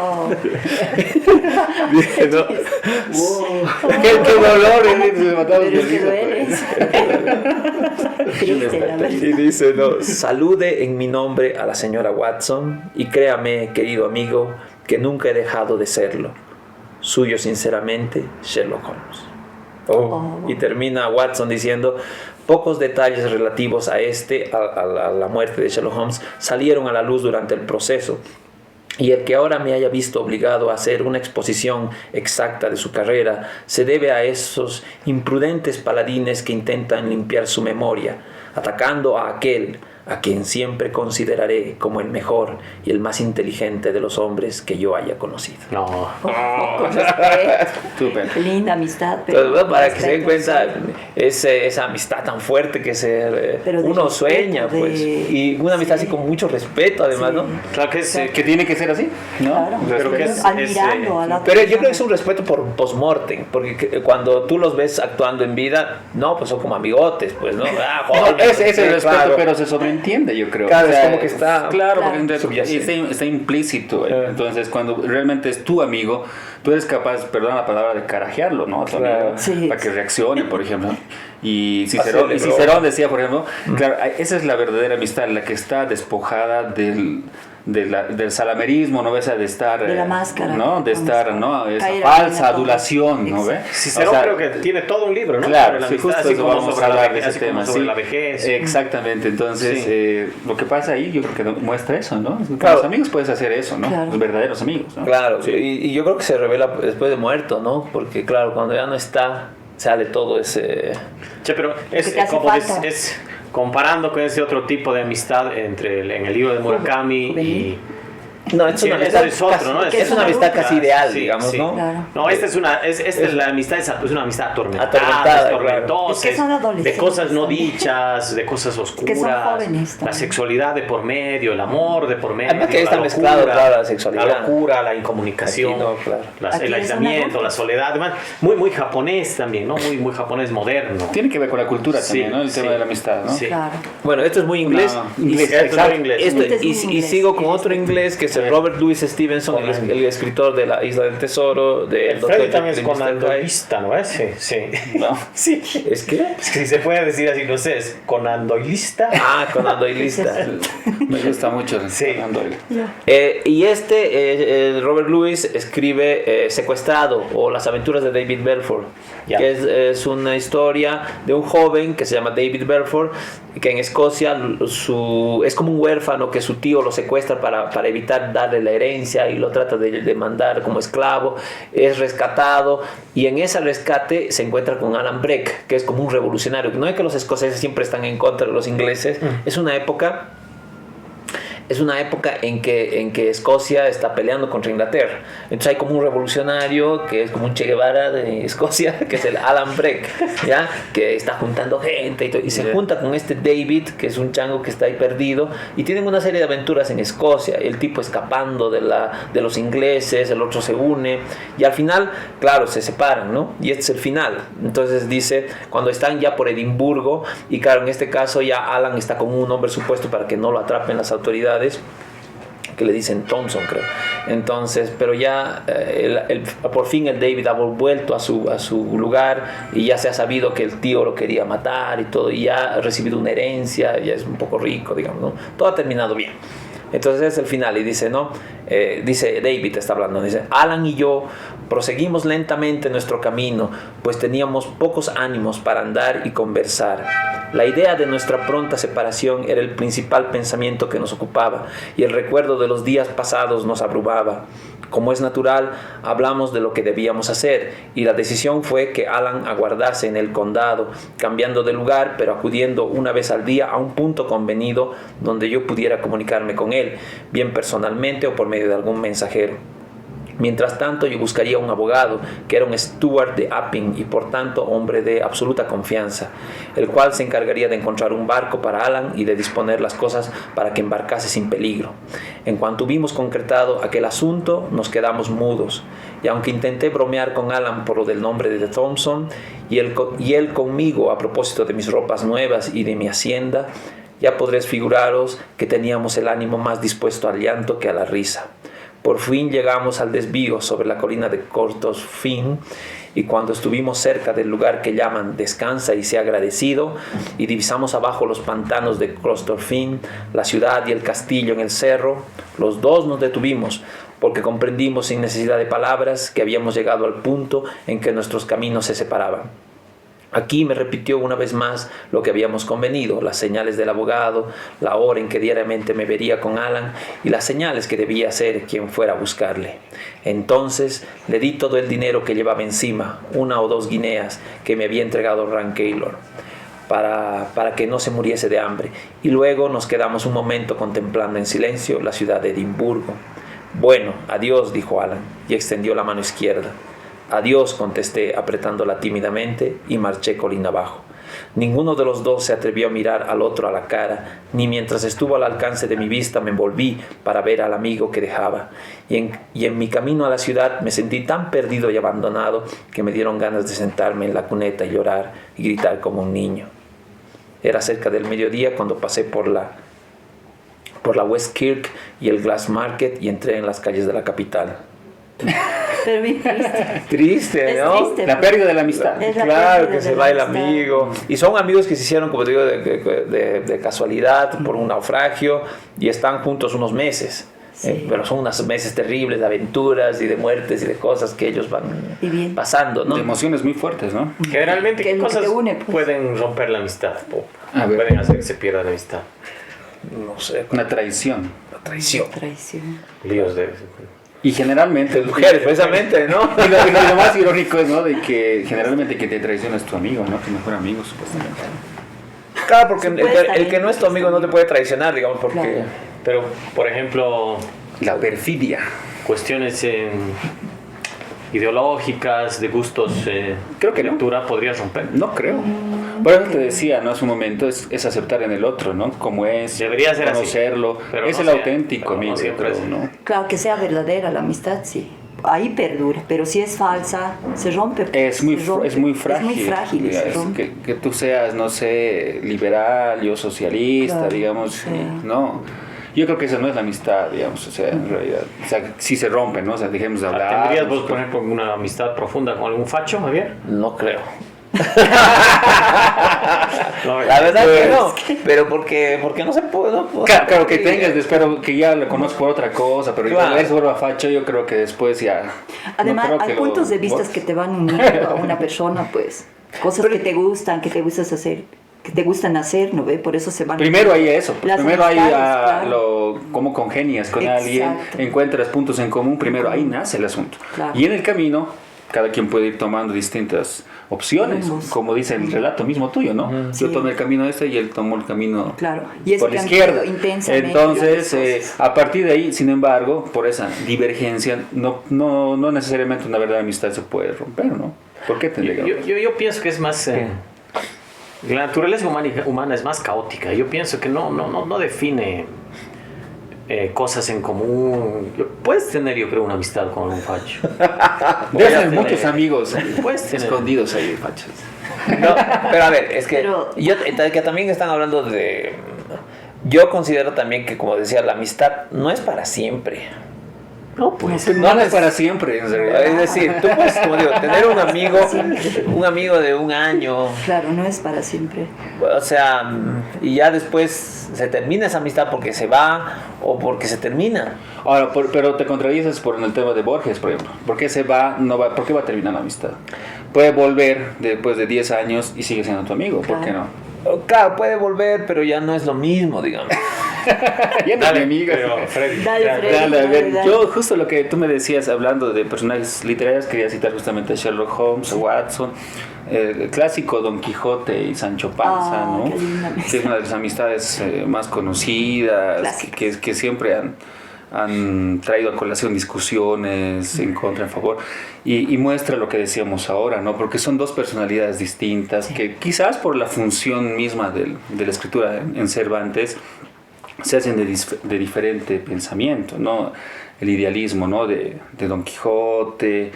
Dice, ¿no? ¡Qué dolor! Pero es que duele. Triste, la verdad. Y dice, no, salude en mi nombre a la señora Watson y créame, querido amigo, que nunca he dejado de serlo. Suyo sinceramente, Sherlock Holmes. Y termina Watson diciendo, pocos detalles relativos a la muerte de Sherlock Holmes salieron a la luz durante el proceso. Y el que ahora me haya visto obligado a hacer una exposición exacta de su carrera se debe a esos imprudentes paladines que intentan limpiar su memoria, atacando a aquel a quien siempre consideraré como el mejor y el más inteligente de los hombres que yo haya conocido. No. Con respeto. Súper. Qué linda amistad. Entonces, bueno, para que se den respeto, cuenta, esa amistad tan fuerte que uno sueña, pues. Y una amistad así con mucho respeto, además, Sí. ¿no? Claro que Que tiene que ser así, ¿no? Claro. Creo que es- admirando a la otra Pero yo creo que persona. es un respeto por post-mortem, porque cuando tú los ves actuando en vida, no, pues son como amigotes, pues, ¿no? Ah, No, joder, es el sí, respeto, claro. pero se sobreentiende, yo creo. Claro, es como que está- Claro, Claro. porque Subyacente. está implícito. Entonces, cuando realmente es tu amigo, tú eres capaz, perdón la palabra, de carajearlo, ¿no? A tu Claro. amigo, Sí. para que reaccione, por ejemplo. Y Hacerle Cicerón decía, por ejemplo, claro, esa es la verdadera amistad, la que está despojada del salamerismo, ¿no ves? De estar, De la máscara. ¿no? De estar, ¿no? Esa Caer falsa en la adulación, ¿no ves? Cicerón O sea, creo que tiene todo un libro, ¿no? Claro, Sobre la sí, amistad, justo así eso como vamos sobre a la hablar de vejez, ese así como tema. sobre Sí. la vejez. Exactamente, entonces Sí. lo que pasa ahí yo creo que muestra eso, ¿no? Con Claro. los amigos puedes hacer eso, ¿no? Claro. Los verdaderos amigos, ¿no? Claro, Sí. y yo creo que se revela después de muerto, ¿no? Porque, claro, cuando ya no está, sale todo ese... Che, pero es, te hace como falta. es comparando con ese otro tipo de amistad en el libro de Murakami Juvenil. No, es Sí, una eso amistad, es otro, ¿no? es una amistad casi ideal, Sí, digamos, sí. ¿no? Claro. No, esta es la amistad, es una amistad atormentada, Atormentada, es tormentosa, Es que son de adolescentes cosas no también. dichas, de cosas oscuras, Que son jóvenes la también. sexualidad de por medio, el amor de por medio, Además que ahí está la mezclado, claro, la sexualidad. la locura, la incomunicación, Aquí no, claro. Aquí el son aislamiento, adultos. la soledad, además, muy japonés también, ¿no? Muy japonés moderno. Tiene que ver con la cultura Sí, también, ¿no? El sí. tema de la amistad, ¿no? Sí. Claro. Bueno, esto es muy inglés. No, Y- inglés, exacto, inglés. Esto- Este es y, muy y inglés. sigo con otro inglés que es el Robert Louis Stevenson, el escritor de La Isla del Tesoro, de El Freddy también es conandoilista, ¿no es? Sí, sí. No. Sí. ¿Es qué? Es que si se puede decir así, no sé, es conandoilista. Ah, Conan Doylista. Me gusta mucho Sí. Conan Doyle. Robert Louis escribe Secuestrado o Las aventuras de David Belfort, Ya. que es una historia de un joven que se llama David Belfort, que en Escocia es como un huérfano que su tío lo secuestra para evitar darle la herencia y lo trata de mandar como esclavo. Es rescatado y en ese rescate se encuentra con Alan Breck, que es como un revolucionario. No es que los escoceses siempre están en contra de los ingleses, es una época en que Escocia está peleando contra Inglaterra. Entonces hay como un revolucionario que es como un Che Guevara de Escocia, que es el Alan Breck, ¿ya? Que está juntando gente y se junta con este David, que es un chango que está ahí perdido, y tienen una serie de aventuras en Escocia, el tipo escapando de los ingleses, el otro se une, y al final, claro, se separan, ¿no? Y este es el final. Entonces dice, cuando están ya por Edimburgo, y claro, en este caso ya Alan está con un nombre supuesto para que no lo atrapen las autoridades, que le dicen Thompson, creo. Entonces, pero ya por fin el David ha vuelto a su lugar y ya se ha sabido que el tío lo quería matar y todo, y ya ha recibido una herencia, ya es un poco rico, digamos, ¿no? Todo ha terminado bien. Entonces es el final y dice, ¿no? Dice David, está hablando, dice, Alan y yo proseguimos lentamente nuestro camino, pues teníamos pocos ánimos para andar y conversar. La idea de nuestra pronta separación era el principal pensamiento que nos ocupaba, y el recuerdo de los días pasados nos abrumaba. Como es natural, hablamos de lo que debíamos hacer, y la decisión fue que Alan aguardase en el condado, cambiando de lugar, pero acudiendo una vez al día a un punto convenido donde yo pudiera comunicarme con él, bien personalmente o por medio de algún mensajero. Mientras tanto, yo buscaría un abogado, que era un steward de Appin y por tanto hombre de absoluta confianza, el cual se encargaría de encontrar un barco para Alan y de disponer las cosas para que embarcase sin peligro. En cuanto hubimos concretado aquel asunto, nos quedamos mudos, y aunque intenté bromear con Alan por lo del nombre de Thompson, y él conmigo a propósito de mis ropas nuevas y de mi hacienda, ya podréis figuraros que teníamos el ánimo más dispuesto al llanto que a la risa. Por fin llegamos al desvío sobre la colina de Cortosfin, y cuando estuvimos cerca del lugar que llaman Descansa y sea agradecido, y divisamos abajo los pantanos de Cortosfin, la ciudad y el castillo en el cerro, los dos nos detuvimos, porque comprendimos sin necesidad de palabras que habíamos llegado al punto en que nuestros caminos se separaban. Aquí me repitió una vez más lo que habíamos convenido, las señales del abogado, la hora en que diariamente me vería con Alan y las señales que debía hacer quien fuera a buscarle. Entonces le di todo el dinero que llevaba encima, 1 o 2 guineas que me había entregado Rankeillor, para que no se muriese de hambre, y luego nos quedamos un momento contemplando en silencio la ciudad de Edimburgo. Bueno, adiós, dijo Alan, y extendió la mano izquierda. Adiós, contesté apretándola tímidamente y marché colina abajo. Ninguno de los dos se atrevió a mirar al otro a la cara, ni mientras estuvo al alcance de mi vista me volví para ver al amigo que dejaba. Y en mi camino a la ciudad me sentí tan perdido y abandonado que me dieron ganas de sentarme en la cuneta y llorar y gritar como un niño. Era cerca del mediodía cuando pasé por la West Kirk y el Glass Market y entré en las calles de la capital. Pero bien triste. Triste, ¿no? Es triste, La pérdida de la amistad. Claro, que pérdida se de va la el amistad. amigo. Y son amigos que se hicieron, como te digo, de casualidad, por un naufragio, y están juntos unos meses. Sí. Pero son unos meses terribles de aventuras y de muertes y de cosas que ellos van pasando, ¿no? De emociones muy fuertes, ¿no? Generalmente, Que ¿qué es lo que cosas te une, pues? pueden romper la amistad? A ver. Pueden hacer que se pierda la amistad. No sé, Una traición. la traición. Traición. Líos de... Y generalmente... Mujeres, precisamente, ¿no? Y lo más irónico es, ¿no? De que generalmente que te traiciona es tu amigo, ¿no? Tu mejor amigo, supuestamente. Claro, porque el que no es tu Supuestamente. amigo no te puede traicionar, digamos, porque... Claro. Pero, por ejemplo, La perfidia. cuestiones ideológicas, de gustos, Creo que de no. lectura, podría romper. No creo. Por eso te decía, ¿no? Hace un momento, es aceptar en el otro, ¿no? Como es, Debería ser así. conocerlo. Pero Es no el sea- auténtico pero no amigo, yo siempre creo, es. ¿no? Claro, que sea verdadera la amistad, sí. Ahí perdura, pero si es falsa, se rompe. Es muy, se rompe. es muy frágil. Es muy frágil, y se Es rompe. que tú seas, no sé, liberal, yo socialista, Claro, digamos, sí. no. Yo creo que esa no es la amistad, digamos, o sea, en realidad. O sea, si se rompe, ¿no? O sea, dejemos de hablar. ¿Tendrías ¿no? vos, por ejemplo, una amistad profunda con algún facho, Javier? No creo. No, La verdad que no, pero porque no se puede. No, Claro que tengas, espero que ya lo conozco por otra cosa, pero Claro. ya es vuelva facho, yo creo que después ya... Además, no creo hay que puntos de vista vista que te van uniendo a una persona, pues. Cosas que te gustan, que te gustas hacer, que te gustan hacer, ¿no ve? Por eso se van. Primero hay eso, Las primero hay amistades, claro. cómo congenias con alguien, Exacto. encuentras puntos en común, primero ahí nace el asunto. Claro. Y en el camino, cada quien puede ir tomando distintas opciones, Rumbos. como dice el relato mismo tuyo, ¿no? Yo Sí. tomé el camino este y él tomó el camino Claro. Y eso por la que han izquierda. vivido intensamente Entonces, las cosas. a partir de ahí, sin embargo, por esa divergencia, no necesariamente una verdadera amistad se puede romper, ¿no? ¿Por qué tendría que Yo pienso que es más... la naturaleza humana es más caótica. Yo pienso que no define cosas en común. Puedes tener, yo creo, una amistad con un facho. Debes tener tener- muchos amigos Puedes tener. escondidos ahí, fachos. No, pero a ver, es que Pero- que también están hablando de... Yo considero también que, como decía, la amistad no es para siempre. No, pues. No es para siempre, en realidad. Es decir, tú puedes, como digo, tener un amigo de un año, Claro, no es para siempre. o sea, y ya después se termina esa amistad porque se va o porque se termina. Ahora, pero te contradices por en el tema de Borges, por ejemplo. ¿Por qué se va? No va, ¿por qué va a terminar la amistad? Puede volver después de 10 años y sigue siendo tu amigo, ¿por qué no? Claro, puede volver, pero ya no es lo mismo, digamos. Ya no es mi amiga. Pero, Freddy, Dale, ya, Freddy. Dale, a ver, Dale. yo justo lo que tú me decías hablando de personajes literarios, quería citar justamente a Sherlock Holmes, a Watson, el clásico Don Quijote y Sancho Panza, Ah, ¿no? qué linda amistad. Que es una de las amistades más conocidas, Clásicas. que siempre han traído a colación discusiones en contra, en favor, y muestra lo que decíamos ahora, ¿no? Porque son dos personalidades distintas que quizás por la función misma de la escritura en Cervantes se hacen de diferente pensamiento, ¿no? El idealismo, ¿no? De Don Quijote,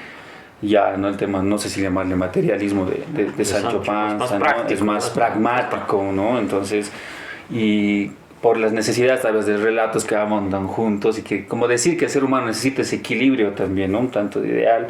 ya, ¿no? El tema, no sé si llamarle materialismo de Sancho Sancho, Panza, es más ¿no? práctico, Es más más pragmático, ¿no? Entonces, y por las necesidades tal vez de relatos que amondan juntos y que como decir que el ser humano necesita ese equilibrio también, ¿no? Un tanto de ideal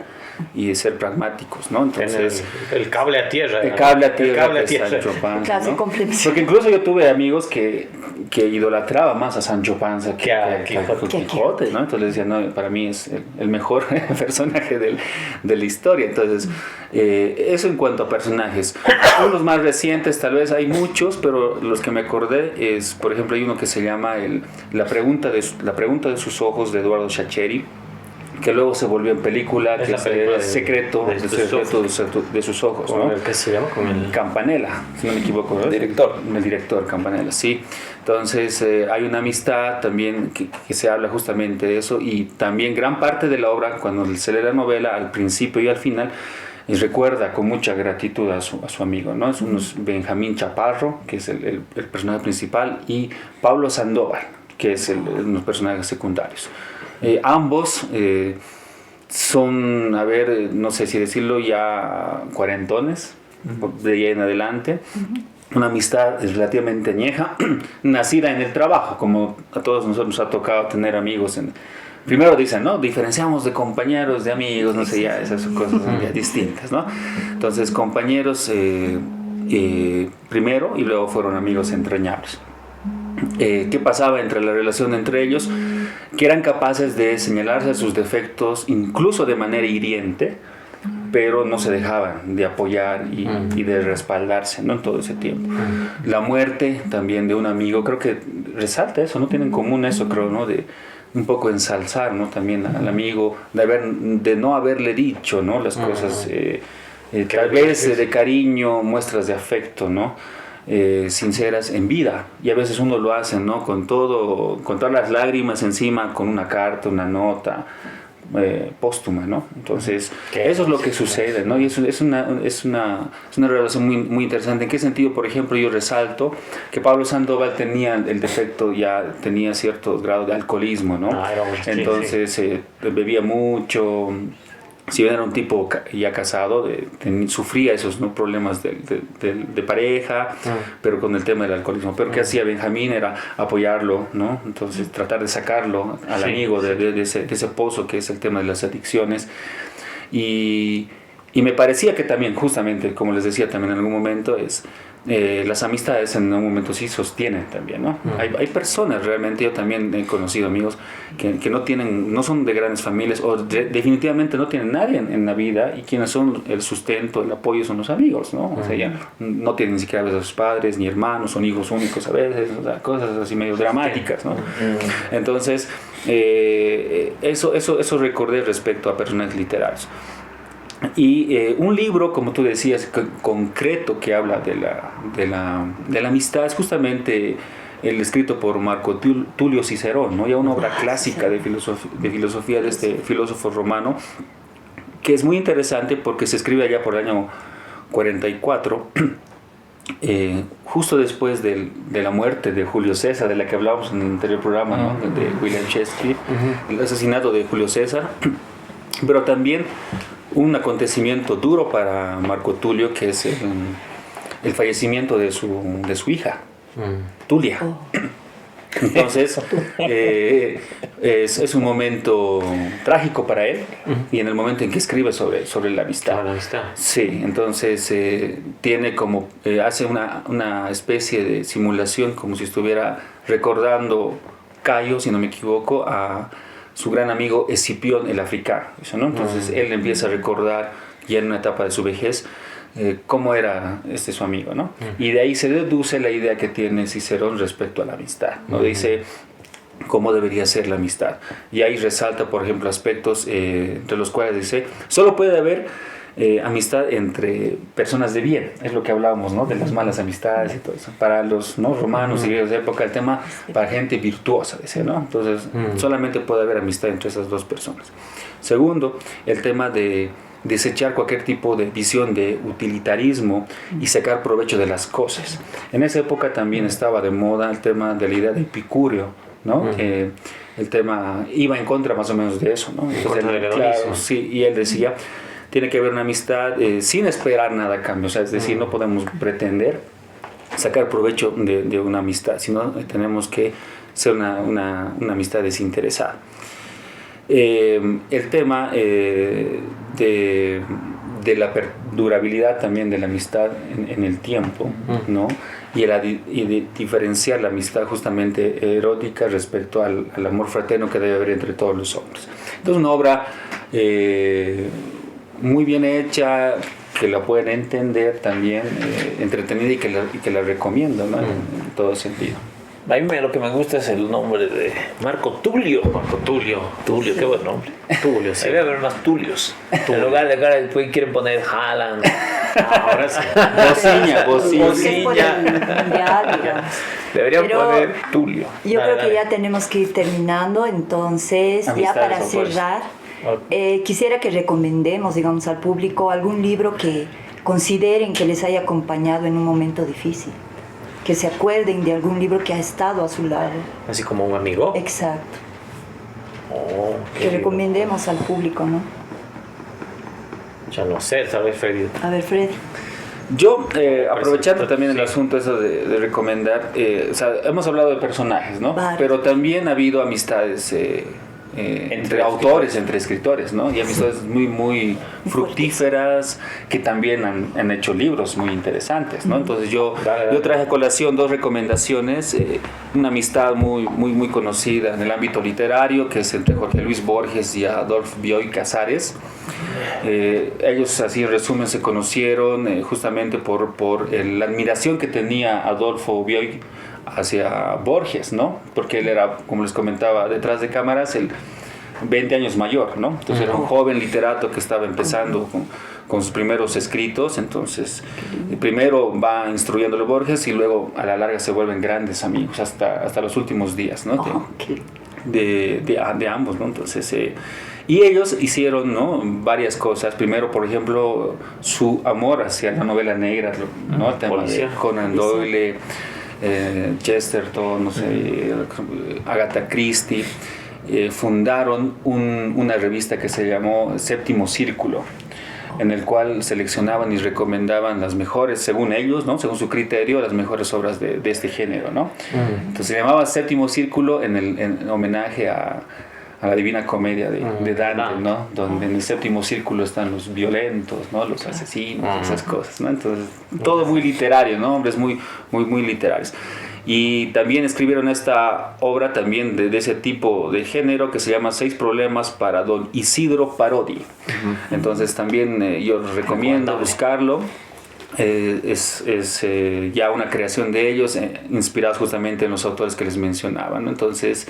y de ser pragmáticos, ¿no? Entonces el cable a tierra. El cable a tierra. Sancho Panza, ¿no? Porque incluso yo tuve amigos que idolatraban más a Sancho Panza que a Quijote, ¿no? Entonces les decía, no, para mí es el mejor personaje de la historia. Entonces, eso en cuanto a personajes. Unos más recientes, tal vez hay muchos, pero los que me acordé es, por ejemplo, hay uno que se llama La pregunta de sus ojos, de Eduardo Sacheri, que luego se volvió en película, que es el secreto de sus ojos, ¿no? ¿Qué se llama? Con el Campanella, si no me equivoco, ¿no? El director Campanella, sí. Entonces hay una amistad también que se habla justamente de eso, y también gran parte de la obra, cuando se lee la novela, al principio y al final, recuerda con mucha gratitud a su amigo, ¿no? Es unos Benjamín Chaparro, que es el personaje principal, y Pablo Sandoval, que es unos personajes secundarios. Ambos son, a ver, no sé si decirlo, ya cuarentones, de ahí en adelante. Una amistad relativamente añeja, nacida en el trabajo, como a todos nosotros nos ha tocado tener amigos. Primero dicen, ¿no? Diferenciamos de compañeros, de amigos, no sé, ya esas cosas son ya distintas, ¿no? Entonces, compañeros primero, y luego fueron amigos entrañables. ¿Qué pasaba entre la relación entre ellos? Que eran capaces de señalarse sus defectos incluso de manera hiriente, pero no se dejaban de apoyar y de respaldarse, ¿no? En todo ese tiempo. La muerte también de un amigo, creo que resalta eso, ¿no? Tienen en común eso, creo, ¿no? De un poco ensalzar, ¿no? También al amigo, de no haberle dicho, ¿no? Las cosas, tal vez de cariño, muestras de afecto, ¿no? Sinceras en vida, y a veces uno lo hace, ¿no? Con todas las lágrimas encima, con una carta, una nota póstuma, ¿no? Entonces eso es lo que sucede, ¿no? Y es una relación muy, muy interesante. ¿En qué sentido? Por ejemplo, yo resalto que Pablo Sandoval tenía el defecto, ya tenía cierto grado de alcoholismo, ¿no? Entonces bebía mucho. Si bien era un tipo ya casado, sufría esos, ¿no? problemas de pareja, pero con el tema del alcoholismo. Pero ¿qué hacía Benjamín? Era apoyarlo, ¿no? Entonces tratar de sacarlo al amigo de ese pozo que es el tema de las adicciones. Y me parecía que también, justamente, como les decía también en algún momento, las amistades en un momento sí sostienen también, ¿no? Hay personas, realmente yo también he conocido amigos que no son de grandes familias, o definitivamente no tienen nadie en la vida, y quienes son el sustento, el apoyo son los amigos, ¿no? O sea, ya no tienen ni siquiera a veces a sus padres ni hermanos, son hijos únicos a veces, o sea, cosas así medio dramáticas, ¿no? Entonces eso recordé respecto a personajes literarios. Y un libro, como tú decías, concreto, que habla de la amistad, es justamente el escrito por Marco Tulio Cicerón, ¿no? Ya una obra clásica de filosofía de este filósofo romano, que es muy interesante porque se escribe allá por el año 44, justo después de la muerte de Julio César, de la que hablábamos en el anterior programa, ¿no? De William Shakespeare, el asesinato de Julio César, pero también un acontecimiento duro para Marco Tulio, que es el fallecimiento de su hija, Tulia. Entonces, es un momento trágico para él, y en el momento en que escribe sobre la amistad. Sí, entonces hace una especie de simulación, como si estuviera recordando Cayo, si no me equivoco, a su gran amigo Escipión el africano, ¿no? Entonces él empieza a recordar ya en una etapa de su vejez cómo era su amigo, ¿no? Y de ahí se deduce la idea que tiene Cicerón respecto a la amistad, ¿no? Dice cómo debería ser la amistad, y ahí resalta, por ejemplo, aspectos entre los cuales dice, solo puede haber amistad entre personas de bien, es lo que hablábamos, ¿no? De las malas amistades y todo eso. Para los, ¿no? romanos y griegos de época, el tema para gente virtuosa, dice, ¿no? Entonces, solamente puede haber amistad entre esas dos personas. Segundo, el tema de desechar cualquier tipo de visión de utilitarismo y sacar provecho de las cosas. En esa época también estaba de moda el tema de la idea de Epicúreo, ¿no? El tema iba en contra más o menos de eso, ¿no? Entonces, claro, sí, y él decía, tiene que haber una amistad sin esperar nada a cambio, o sea, es decir, no podemos pretender sacar provecho de una amistad, sino tenemos que ser una amistad desinteresada. El tema de la perdurabilidad también de la amistad en el tiempo, ¿no? Y de diferenciar la amistad justamente erótica respecto al amor fraterno que debe haber entre todos los hombres. Entonces, una obra muy bien hecha, que la pueden entender también, entretenida y que la recomiendo, ¿no? En todo sentido. A mí lo que me gusta es el nombre de Marco Tulio. Tulio, qué buen nombre. Tulio, sí. Debe haber unos Tulios. En lugar de cara, después quieren poner Haaland. Ahora sí. Bociña. Deberían poner Tulio. Yo creo que ya tenemos que ir terminando, entonces, ya para cerrar, quisiera que recomendemos, digamos, al público algún libro que consideren que les haya acompañado en un momento difícil. Que se acuerden de algún libro que ha estado a su lado. Así como un amigo. Exacto. Que lindo. recomendemos al público, ¿no? Ya no sé, tal vez Freddy. A ver, Freddy. Yo, aprovechando también el asunto eso de recomendar, o sea, hemos hablado de personajes, ¿no? Vale. Pero también ha habido amistades entre autores, entre escritores, ¿no? Y amistades muy fructíferas que también han hecho libros muy interesantes, ¿no? Entonces yo traje a colación 2 recomendaciones, una amistad muy conocida en el ámbito literario, que es entre Jorge Luis Borges y Adolfo Bioy Casares. Ellos, así en resumen, se conocieron justamente por la admiración que tenía Adolfo Bioy hacia Borges, ¿no? Porque él era, como les comentaba, detrás de cámaras, 20 años mayor, ¿no? Entonces era un joven literato que estaba empezando con sus primeros escritos. Entonces primero va instruyéndole Borges y luego a la larga se vuelven grandes amigos hasta los últimos días, ¿no? De ambos, ¿no? Entonces y ellos hicieron, ¿no?, varias cosas. Primero, por ejemplo, su amor hacia la novela negra, ¿no? El tema de Conan Doyle, Chesterton, no sé, Agatha Christie. Fundaron una revista que se llamó Séptimo Círculo, en el cual seleccionaban y recomendaban las mejores, según ellos, ¿no?, según su criterio, las mejores obras de este género, ¿no? Entonces se llamaba Séptimo Círculo en homenaje a la Divina Comedia de Dante, ¿no? Donde en el séptimo círculo están los violentos, ¿no?, los asesinos, esas cosas, ¿no? Entonces todo muy literario, ¿no? Hombres muy literarios. Y también escribieron esta obra también de ese tipo de género que se llama 6 problemas para don Isidro Parodi. Entonces también yo les recomiendo buscarlo. Es ya una creación de ellos, inspirados justamente en los autores que les mencionaba, ¿no? Entonces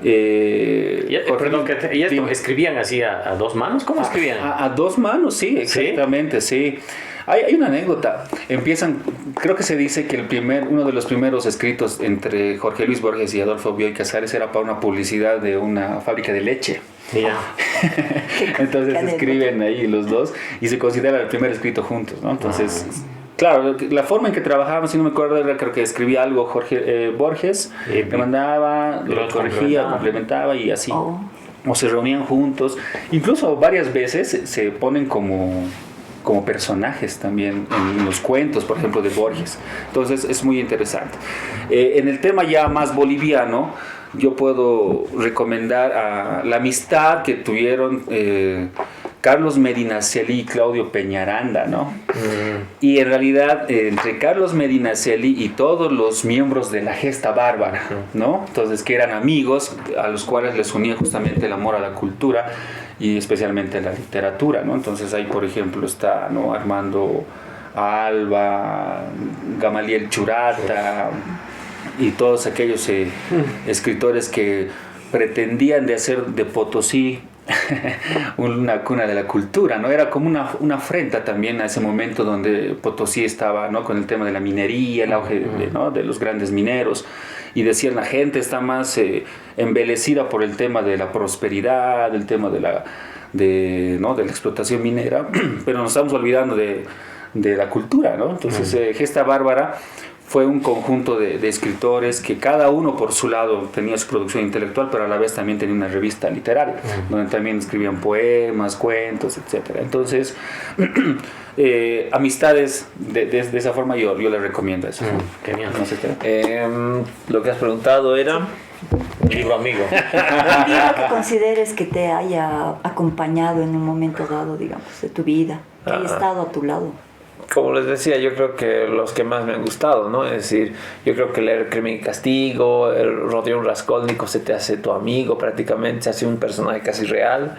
perdón, ¿y esto escribían así a 2 manos? ¿Cómo escribían? A 2 manos, sí, exactamente, sí. Hay una anécdota. Empiezan, creo que se dice que uno de los primeros escritos entre Jorge Luis Borges y Adolfo Bioy Casares era para una publicidad de una fábrica de leche. Yeah. Entonces escriben ahí los dos y se considera el primer escrito juntos, ¿no? Entonces, claro, la forma en que trabajaban, si no me acuerdo, era creo que escribía algo Borges, le mandaba, lo corregía, complementaba y así. O se reunían juntos. Incluso varias veces se ponen como personajes también en los cuentos, por ejemplo, de Borges. Entonces es muy interesante. En el tema ya más boliviano, yo puedo recomendar a la amistad que tuvieron Carlos Medinaceli y Claudio Peñaranda, ¿no? Y en realidad entre Carlos Medinaceli y todos los miembros de la Gesta Bárbara, ¿no? Entonces, que eran amigos a los cuales les unía justamente el amor a la cultura y especialmente a la literatura, ¿no? Entonces ahí, por ejemplo, está, ¿no?, Armando Alba, Gamaliel Churata y todos aquellos escritores que pretendían de hacer de Potosí una cuna de la cultura, ¿no? Era como una afrenta también a ese momento donde Potosí estaba, ¿no?, con el tema de la minería, el auge de los grandes mineros, y decían la gente está más embelecida por el tema de la prosperidad, el tema de la explotación minera, pero nos estamos olvidando de la cultura, ¿no? Entonces Gesta Bárbara fue un conjunto de escritores que cada uno por su lado tenía su producción intelectual, pero a la vez también tenía una revista literaria, donde también escribían poemas, cuentos, etc. Entonces, amistades de esa forma yo les recomiendo eso. Genial. No sé Lo que has preguntado era... Libro amigo. Un libro que consideres que te haya acompañado en un momento dado, digamos, de tu vida, que haya estado a tu lado. Como les decía, yo creo que los que más me han gustado, ¿no? Es decir, yo creo que leer Crimen y Castigo, el Rodion Raskolnikov se te hace tu amigo prácticamente, se hace un personaje casi real.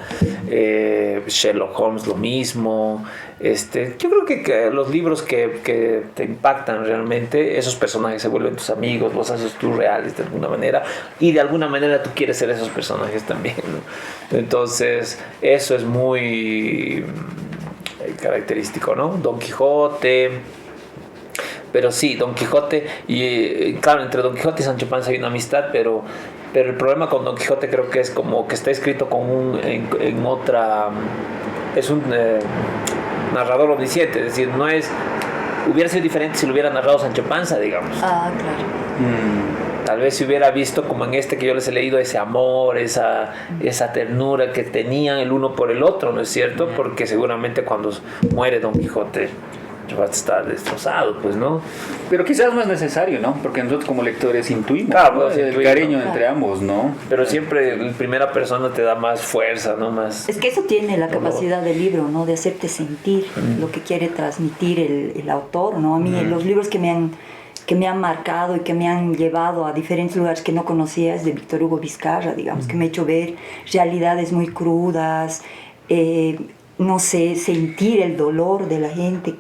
Sherlock Holmes lo mismo. Yo creo que los libros que te impactan realmente, esos personajes se vuelven tus amigos, los haces tú reales de alguna manera, y de alguna manera tú quieres ser esos personajes también, ¿no? Entonces, eso es muy... característico, ¿no? Don Quijote, pero sí, Don Quijote, y claro, entre Don Quijote y Sancho Panza hay una amistad, pero el problema con Don Quijote creo que es como que está escrito con en otra, es un narrador omnisciente, es decir, no es, hubiera sido diferente si lo hubiera narrado Sancho Panza, digamos. Ah, claro. Tal vez si hubiera visto, como en que yo les he leído, ese amor, esa ternura que tenían el uno por el otro, ¿no es cierto? Porque seguramente cuando muere Don Quijote va a estar destrozado, pues, ¿no? Pero quizás no es necesario, ¿no? Porque nosotros como lectores intuimos, claro, ¿no? El cariño entre ambos, ¿no? Pero siempre en primera persona te da más fuerza, ¿no? Más... Es que eso tiene la capacidad del libro, ¿no? De hacerte sentir lo que quiere transmitir el autor, ¿no? A mí los libros que me han marcado y que me han llevado a diferentes lugares que no conocía es de Víctor Hugo Vizcarra, digamos, que me ha hecho ver realidades muy crudas, no sé, sentir el dolor de la gente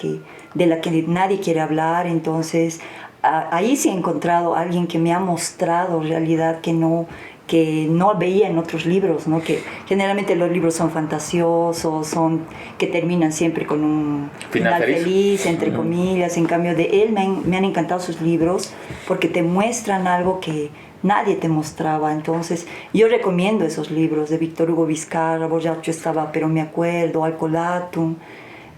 de la que nadie quiere hablar. Entonces, ahí sí he encontrado a alguien que me ha mostrado realidad que no veía en otros libros, ¿no? Que generalmente los libros son fantasiosos, que terminan siempre con un final feliz, entre comillas. En cambio, de él me han encantado sus libros porque te muestran algo que nadie te mostraba. Entonces, yo recomiendo esos libros de Víctor Hugo Vizcarra, Borracho estaba, pero me acuerdo, Alcolatum.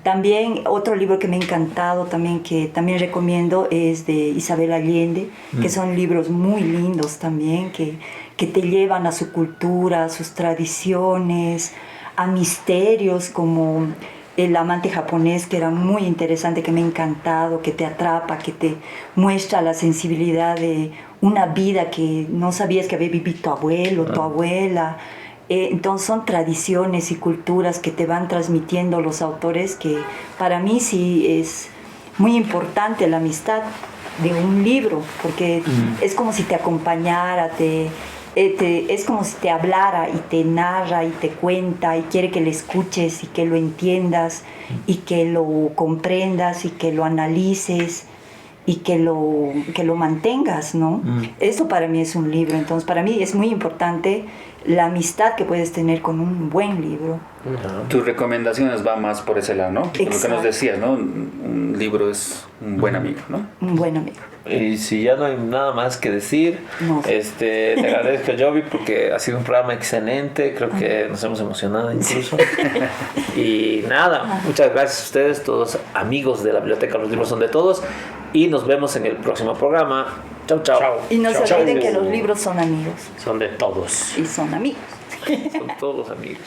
También otro libro que me ha encantado, que también recomiendo, es de Isabel Allende, que son libros muy lindos también, que te llevan a su cultura, a sus tradiciones, a misterios como El amante japonés, que era muy interesante, que me ha encantado, que te atrapa, que te muestra la sensibilidad de una vida que no sabías que había vivido tu abuelo, tu abuela. Entonces son tradiciones y culturas que te van transmitiendo los autores, que para mí sí es muy importante la amistad de un libro, porque es como si te acompañara, es como si te hablara y te narra y te cuenta y quiere que le escuches y que lo entiendas y que lo comprendas y que lo analices y que lo mantengas, ¿no? Eso para mí es un libro. Entonces para mí es muy importante la amistad que puedes tener con un buen libro. Tus recomendaciones van más por ese lado, ¿no? Por lo que nos decías, ¿no? Un libro es un buen amigo, ¿no? Un buen amigo. Y si ya no hay nada más que decir, te agradezco, Jovi, porque ha sido un programa excelente. Creo que nos hemos emocionado incluso. Y nada, muchas gracias a ustedes, todos amigos de la biblioteca Los Libros Son de Todos, y nos vemos en el próximo programa. Chau, chau. Y no se olviden que los libros son amigos. Son de todos. Y son amigos. Son todos amigos.